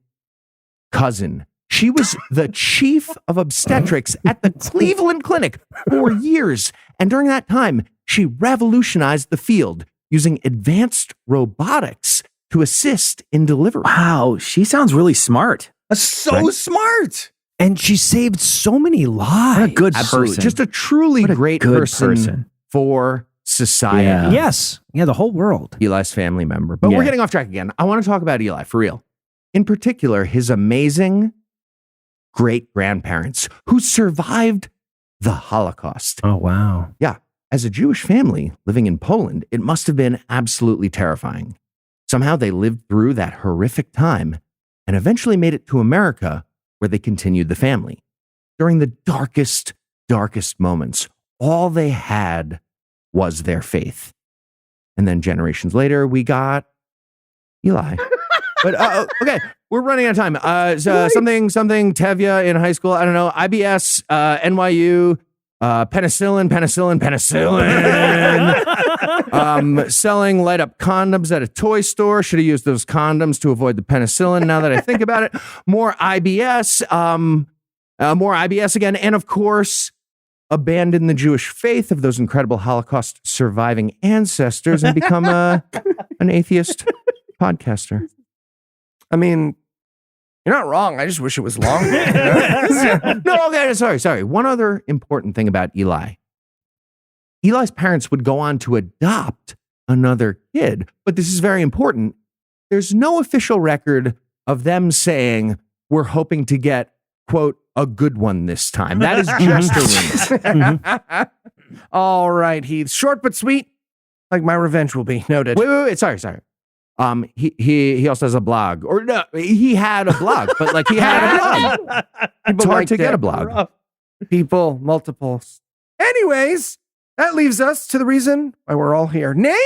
cousin. She was the chief of obstetrics at the Cleveland Clinic for years. And during that time, she revolutionized the field using advanced robotics to assist in delivery. Wow. She sounds really smart. So smart. And she saved so many lives. What a good Absolutely. person. Just a truly What a great good person for society. Yeah. Yes. Yeah, the whole world. Eli's family member. But Yeah. we're getting off track again. I want to talk about Eli for real. In particular, his amazing great grandparents who survived the Holocaust. Oh, wow. Yeah. As a Jewish family living in Poland, it must have been absolutely terrifying. Somehow they lived through that horrific time and eventually made it to America, where they continued the family. During the darkest moments, all they had was their faith. And then generations later, we got Eli. But okay, we're running out of time. Something Tevya in high school. I don't know. IBS, NYU, penicillin. Selling light up condoms at a toy store. Should have used those condoms to avoid the penicillin. Now that I think about it, more IBS again, and of course, abandon the Jewish faith of those incredible Holocaust surviving ancestors and become an atheist podcaster. I mean, you're not wrong. I just wish it was longer. No, okay, sorry. One other important thing about Eli. Eli's parents would go on to adopt another kid, but this is very important. There's no official record of them saying, we're hoping to get, quote, a good one this time. That is just a rumor. All right, Heath. Short but sweet, like my revenge will be. Noted. Wait. Sorry. He also has a blog, or no, he had a blog, but like he had a blog. It's hard to get a blog. People, multiples. Anyways, that leaves us to the reason why we're all here. Nay,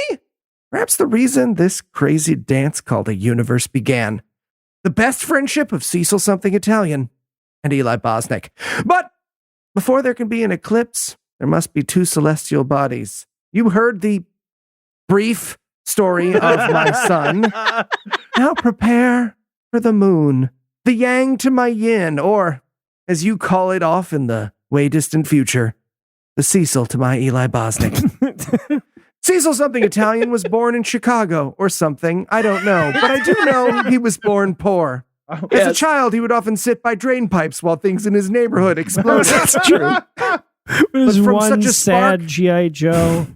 perhaps the reason this crazy dance called a universe began. The best friendship of Cecil something Italian and Eli Bosnick. But before there can be an eclipse, there must be two celestial bodies. You heard the brief story of my son. Now prepare for the moon, the yang to my yin, or, as you call it off in the way distant future, the Cecil to my Eli Bosnick. Cecil something Italian was born in Chicago or something. I don't know, but I do know he was born poor. As a child, he would often sit by drain pipes while things in his neighborhood exploded. That's true. There's from one such a sad spark- G.I. Joe.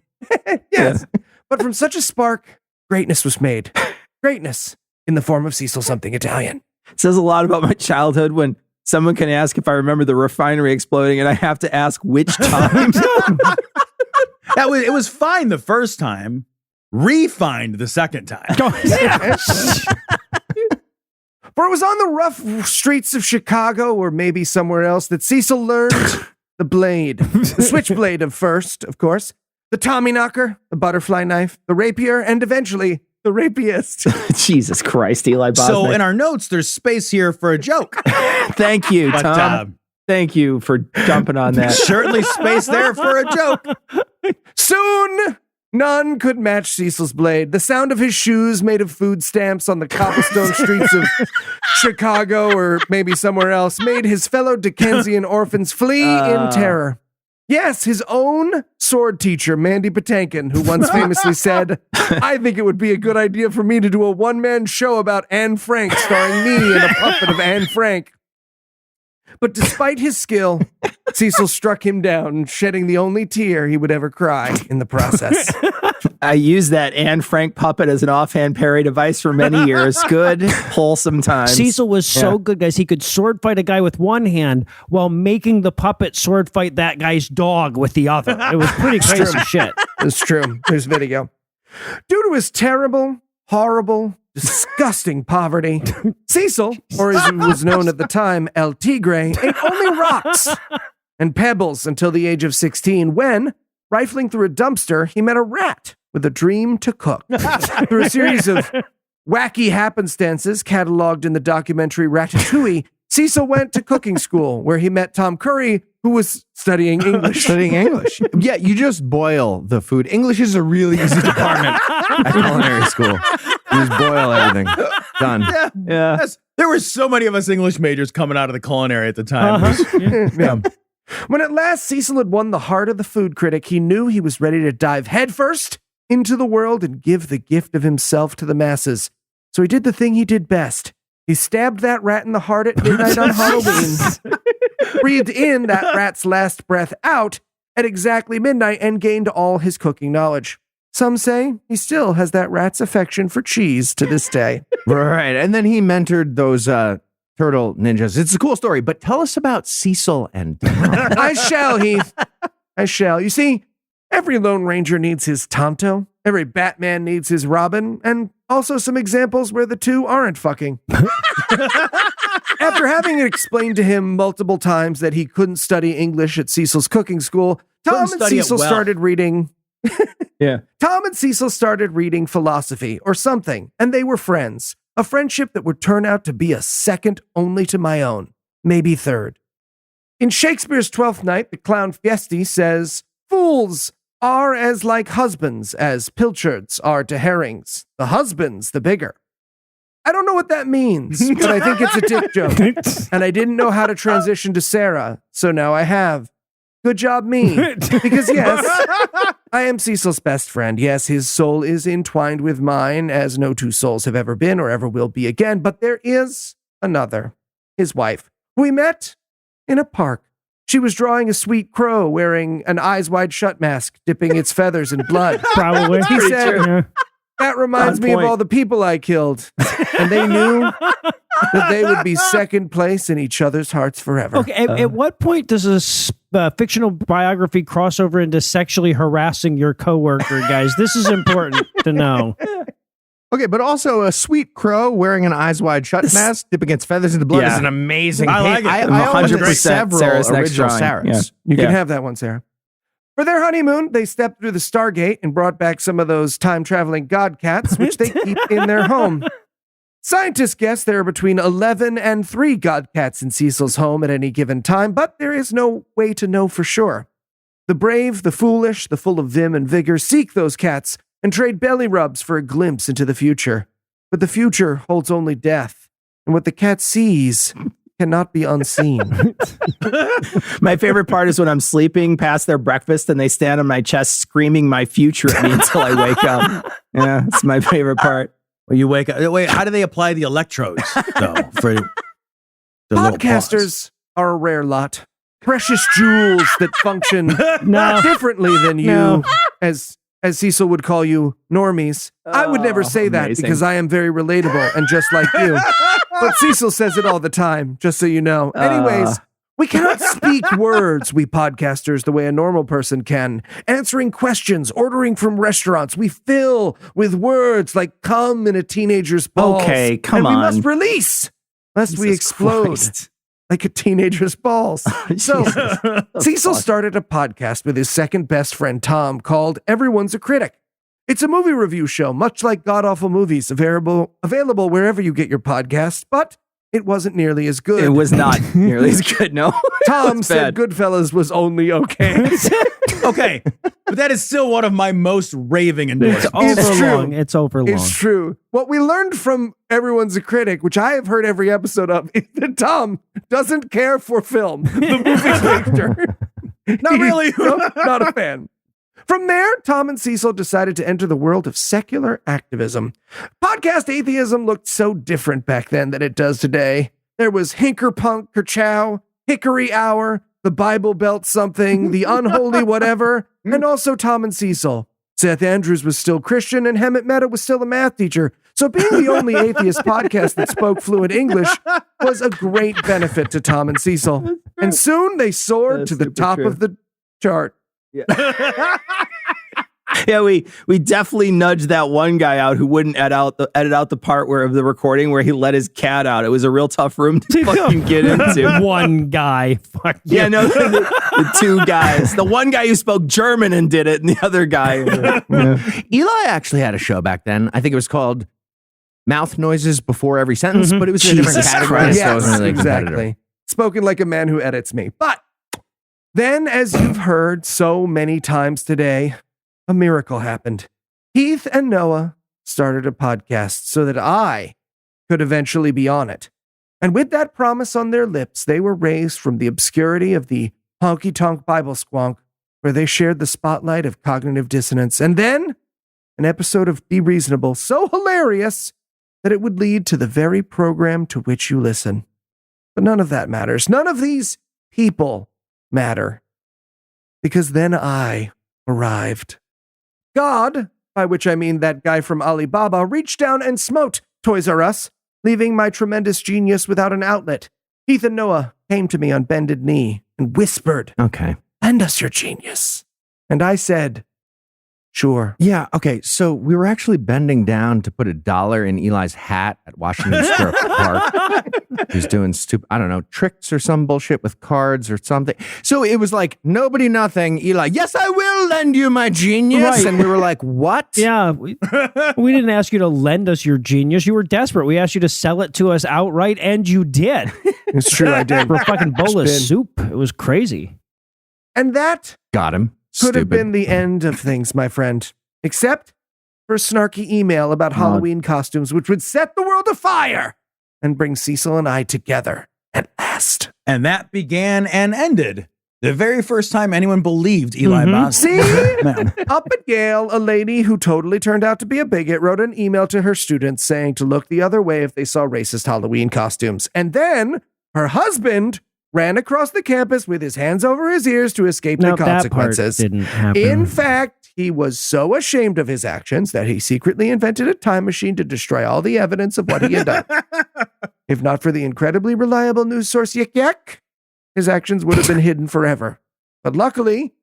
Yes. But from such a spark, greatness was made. Greatness in the form of Cecil something Italian. It says a lot about my childhood when someone can ask if I remember the refinery exploding and I have to ask which time. It was fine the first time, refined the second time. For it was on the rough streets of Chicago or maybe somewhere else that Cecil learned the blade, the switchblade of first, of course, the Tommyknocker, the butterfly knife, the rapier, and eventually the rapist. Jesus Christ, Eli Bosnick. So in our notes, there's space here for a joke. Thank you, But, Tom. Thank you for jumping on that. Certainly space there for a joke. Soon, none could match Cecil's blade. The sound of his shoes made of food stamps on the cobblestone streets of Chicago or maybe somewhere else made his fellow Dickensian orphans flee in terror. Yes, his own sword teacher, Mandy Patinkin, who once famously said, I think it would be a good idea for me to do a one-man show about Anne Frank starring me in a puppet of Anne Frank. But despite his skill, Cecil struck him down, shedding the only tear he would ever cry in the process. I used that Anne Frank puppet as an offhand parry device for many years. Good, wholesome times. Cecil was so good, guys. He could sword fight a guy with one hand while making the puppet sword fight that guy's dog with the other. It was pretty crazy shit. It's true. There's video. Due to his terrible, horrible, disgusting poverty, Cecil, or as he was known at the time, El Tigre, ate only rocks and pebbles until the age of 16 when, rifling through a dumpster, he met a rat with a dream to cook. Through a series of wacky happenstances cataloged in the documentary Ratatouille, Cecil went to cooking school where he met Tom Curry, who was studying English. Studying English. Yeah, you just boil the food. English is a really easy department at culinary school. You just boil everything. Done. Yeah. Yes. There were so many of us English majors coming out of the culinary at the time. Yeah. When at last Cecil had won the heart of the food critic, he knew he was ready to dive headfirst into the world and give the gift of himself to the masses. So he did the thing he did best. He stabbed that rat in the heart at midnight on Halloween, breathed in that rat's last breath out at exactly midnight, and gained all his cooking knowledge. Some say he still has that rat's affection for cheese to this day. Right. And then he mentored those turtle ninjas. It's a cool story, but tell us about Cecil and I shall, Heath. I shall. You see, every Lone Ranger needs his Tonto. Every Batman needs his Robin. And also some examples where the two aren't fucking. After having explained to him multiple times that he couldn't study English at Cecil's cooking school, Tom and Cecil started reading... Tom and Cecil started reading philosophy or something, and they were friends. A friendship that would turn out to be a second only to my own, maybe third. In Shakespeare's Twelfth Night, the clown Fiesty says, "Fools are as like husbands as pilchards are to herrings. The husband's the bigger." I don't know what that means, but I think it's a dick joke. And I didn't know how to transition to Sarah, so now I have. Good job, me. Because yes, I am Cecil's best friend. Yes, his soul is entwined with mine, as no two souls have ever been or ever will be again. But there is another, his wife, who we met in a park. She was drawing a sweet crow wearing an eyes wide shut mask, dipping its feathers in blood. Probably. He said, "That reminds me of all the people I killed." And they knew that they would be second place in each other's hearts forever. Okay, at what point does a fictional biography cross over into sexually harassing your coworker, guys? This is important to know. Okay, but also a sweet crow wearing an eyes wide shut mask, dipping its feathers into blood is an amazing. I like it. I almost 100% several Sarah's next original drawing. Sarahs. You can have that one, Sarah. For their honeymoon, they stepped through the Stargate and brought back some of those time-traveling god cats, which they keep in their home. Scientists guess there are between 11 and 3 god cats in Cecil's home at any given time, but there is no way to know for sure. The brave, the foolish, the full of vim and vigor seek those cats and trade belly rubs for a glimpse into the future. But the future holds only death, and what the cat sees cannot be unseen. My favorite part is when I'm sleeping past their breakfast and they stand on my chest screaming my future at me until I wake up. Yeah, it's my favorite part. When you wake up, wait, how do they apply the electrodes, though? For the Podcasters are a rare lot. Precious jewels that function differently than you, as Cecil would call you, normies. I would never say that because I am very relatable and just like you. But Cecil says it all the time, just so you know. Anyways, we cannot speak words, we podcasters, the way a normal person can. Answering questions, ordering from restaurants, we fill with words like cum in a teenager's balls. Okay, come and on. we must release, lest we explode. Christ. Like a teenager's balls. So, Cecil started a podcast with his second best friend, Tom, called Everyone's a Critic. It's a movie review show, much like God Awful Movies, available wherever you get your podcasts, but it wasn't nearly as good. It was not nearly as good, no. Tom said Goodfellas was only okay. Okay, but that is still one of my most raving endorsements. It's overlong. It's true. What we learned from Everyone's a Critic, which I have heard every episode of, is that Tom doesn't care for film. The movie character. Not really. Nope, not a fan. From there, Tom and Cecil decided to enter the world of secular activism. Podcast atheism looked so different back then than it does today. There was Hinkerpunk Kerchow, Hickory Hour, the Bible Belt something, the Unholy Whatever, and also Tom and Cecil. Seth Andrews was still Christian and Hemant Mehta was still a math teacher. So being the only atheist podcast that spoke fluent English was a great benefit to Tom and Cecil. And soon they soared to the top of the chart. Yeah, we definitely nudged that one guy out who wouldn't edit out the part of the recording where he let his cat out. It was a real tough room to fucking get into. One guy. Fuck yeah, no, the two guys. The one guy who spoke German and did it, and the other guy. Eli actually had a show back then. I think it was called Mouth Noises Before Every Sentence, but it was in a different category. So it wasn't really exactly. Spoken like a man who edits me. But then, as you've heard so many times today, a miracle happened. Heath and Noah started a podcast so that I could eventually be on it. And with that promise on their lips, they were raised from the obscurity of the honky-tonk Bible squonk, where they shared the spotlight of cognitive dissonance. And then, an episode of Be Reasonable, so hilarious that it would lead to the very program to which you listen. But none of that matters. None of these people matter. Because then I arrived. God, by which I mean that guy from Alibaba, reached down and smote Toys R Us, leaving my tremendous genius without an outlet. Heath and Noah came to me on bended knee and whispered, Okay. "Lend us your genius." And I said, "Sure." Yeah, okay. So we were actually bending down to put $1 in Eli's hat at Washington Square Park. He was doing tricks or some bullshit with cards or something. So it was like, nobody, nothing. Eli, yes, I will lend you my genius. Right. And we were like, what? Yeah, we didn't ask you to lend us your genius. You were desperate. We asked you to sell it to us outright, and you did. It's true, I did. For a fucking bowl of soup. It was crazy. And that Got him. could have Stupid. been the end of things, my friend. Except for a snarky email about Halloween costumes, which would set the world afire and bring Cecil and I together at last. And that began and ended the very first time anyone believed Eli Bosnick. See? Up at Yale, a lady who totally turned out to be a bigot wrote an email to her students saying to look the other way if they saw racist Halloween costumes. And then her husband ran across the campus with his hands over his ears to escape the consequences. That part didn't happen. In fact, he was so ashamed of his actions that he secretly invented a time machine to destroy all the evidence of what he had done. If not for the incredibly reliable news source Yik Yak, his actions would have been hidden forever. But luckily,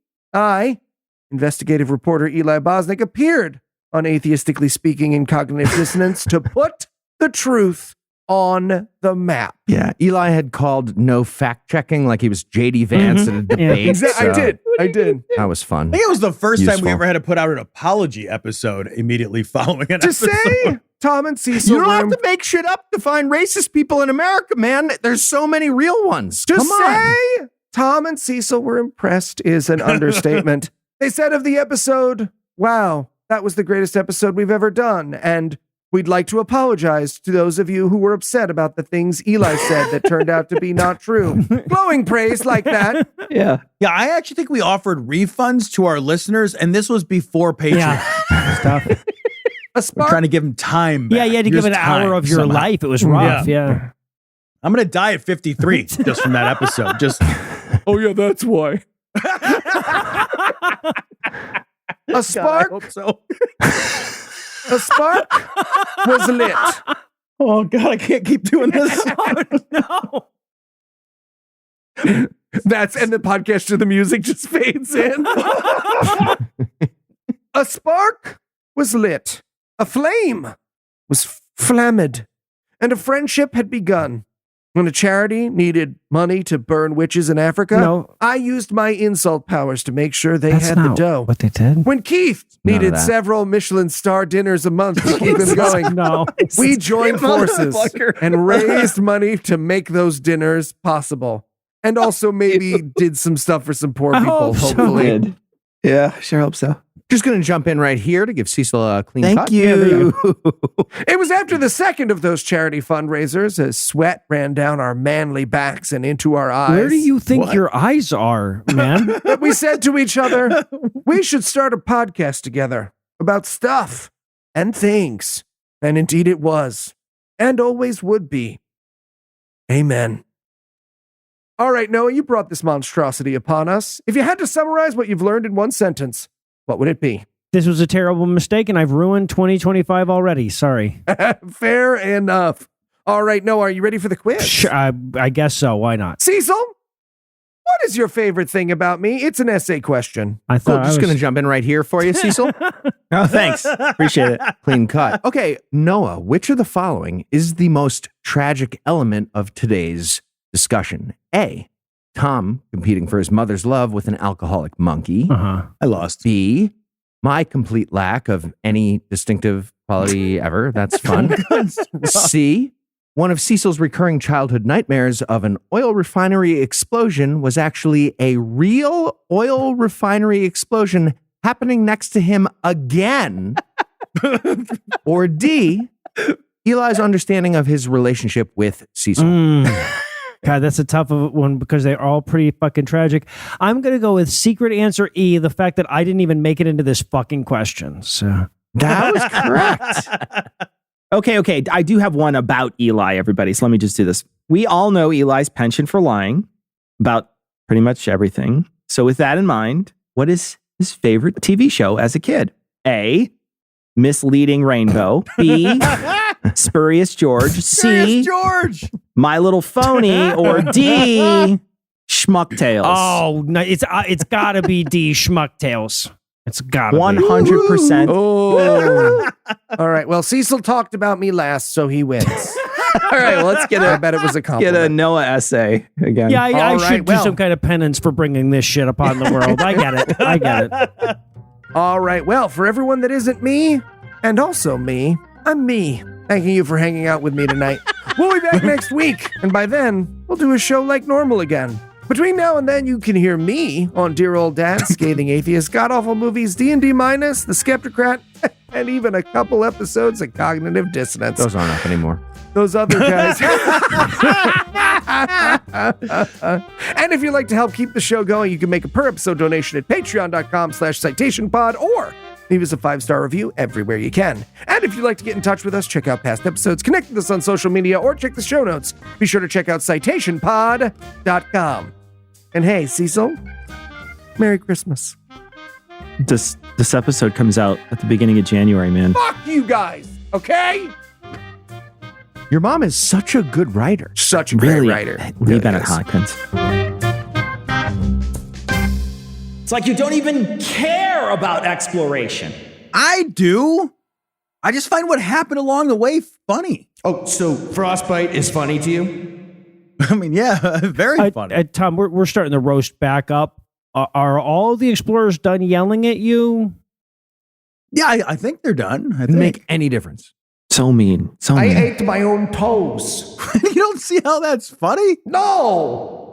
investigative reporter Eli Bosnick, appeared on Atheistically Speaking in Cognitive Dissonance to put the truth on the map. Yeah, Eli had called no fact checking like he was JD Vance at a debate. Exactly. I did. That was fun. I think it was the first time we Useful. ever had to put out an apology episode immediately following an To episode. say Tom and Cecil You don't were have to make shit up to find racist people in America, man. There's so many real ones. To Come on. say Tom and Cecil were impressed is an understatement. They said of the episode, wow, that was the greatest episode we've ever done. And we'd like to apologize to those of you who were upset about the things Eli said that turned out to be not true. Glowing praise like that. Yeah. Yeah, I actually think we offered refunds to our listeners, and this was before Patreon. Yeah. Stuff. A We're spark. trying to give them time back. Yeah, you had to give Just an hour time of your somehow. life. It was rough. Yeah. I'm going to die at 53 just from that episode. Just Oh, yeah, that's why. A spark. I hope so. A spark was lit. Oh, God, I can't keep doing this. No. And the podcast to the music just fades in. A spark was lit. A flame was flamed. And a friendship had begun. When a charity needed money to burn witches in Africa, No. I used my insult powers to make sure they That's had the not dough. what they did. When Keith None of needed that. several Michelin star dinners a month to keep him going, No. we joined forces Motherfucker. and raised money to make those dinners possible. And also maybe did some stuff for some poor I people, hope so. hopefully. Good. Yeah, sure hope so. Just going to jump in right here to give Cecil a clean Thank cut. you. It was after the second of those charity fundraisers as sweat ran down our manly backs and into our eyes. Where do you think your eyes are, man? that we said to each other, we should start a podcast together about stuff and things. And indeed it was, and always would be. Amen. All right, Noah, you brought this monstrosity upon us. If you had to summarize what you've learned in one sentence, what would it be? This was a terrible mistake, and I've ruined 2025 already. Sorry. Fair enough. All right, Noah, are you ready for the quiz? Sure, I guess so. Why not? Cecil, what is your favorite thing about me? It's an essay question. I Cool. thought I Just was going to jump in right here for you, Cecil. Oh, thanks. Appreciate it. Clean cut. Okay, Noah, which of the following is the most tragic element of today's discussion? A, Tom competing for his mother's love with an alcoholic monkey. Uh-huh. I lost. B, my complete lack of any distinctive quality ever. That's fun. C, one of Cecil's recurring childhood nightmares of an oil refinery explosion was actually a real oil refinery explosion happening next to him again. Or D, Eli's understanding of his relationship with Cecil. God, that's a tough one because they're all pretty fucking tragic. I'm going to go with secret answer E, the fact that I didn't even make it into this fucking question. So That was correct. Okay. I do have one about Eli, everybody. So let me just do this. We all know Eli's penchant for lying about pretty much everything. So with that in mind, what is his favorite TV show as a kid? A, Misleading Rainbow. B, Spurious George. C, George. My Little Phony. Or D, Schmuck Tales. oh, no, it's got to be D, Schmuck Tales. It's got to be. 100%. Oh. All right. Well, Cecil talked about me last, so he wins. All right, well, let's I bet it was a get a compliment. Noah essay again. Yeah, I All should right, do well. some kind of penance for bringing this shit upon the world. I get it. All right. Well, for everyone that isn't me, and also me, I'm me. Thanking you for hanging out with me tonight. We'll be back next week, and by then, we'll do a show like normal again. Between now and then, you can hear me on Dear Old Dad, Scathing Atheist, God Awful Movies, D&D Minus, The Skeptocrat, and even a couple episodes of Cognitive Dissonance. Those aren't up anymore. Those other guys. And if you'd like to help keep the show going, you can make a per episode donation at patreon.com/citationpod or leave us a 5-star review everywhere you can. And if you'd like to get in touch with us, check out past episodes, connect with us on social media, or check the show notes. Be sure to check out citationpod.com. And hey, Cecil, Merry Christmas. This episode comes out at the beginning of January, man. Fuck you guys, okay? Your mom is such a good writer. Such a great Really, writer. Lee Really Bennett is. Hopkins. It's like you don't even care about exploration. I do. I just find what happened along the way funny. Oh, so frostbite is funny to you? I mean, yeah, very funny. Tom, we're starting the roast back up. Are all the explorers done yelling at you? Yeah, I think they're done. I Didn't think. make any difference. So mean. So I mean. ate my own toes. You don't see how that's funny? No.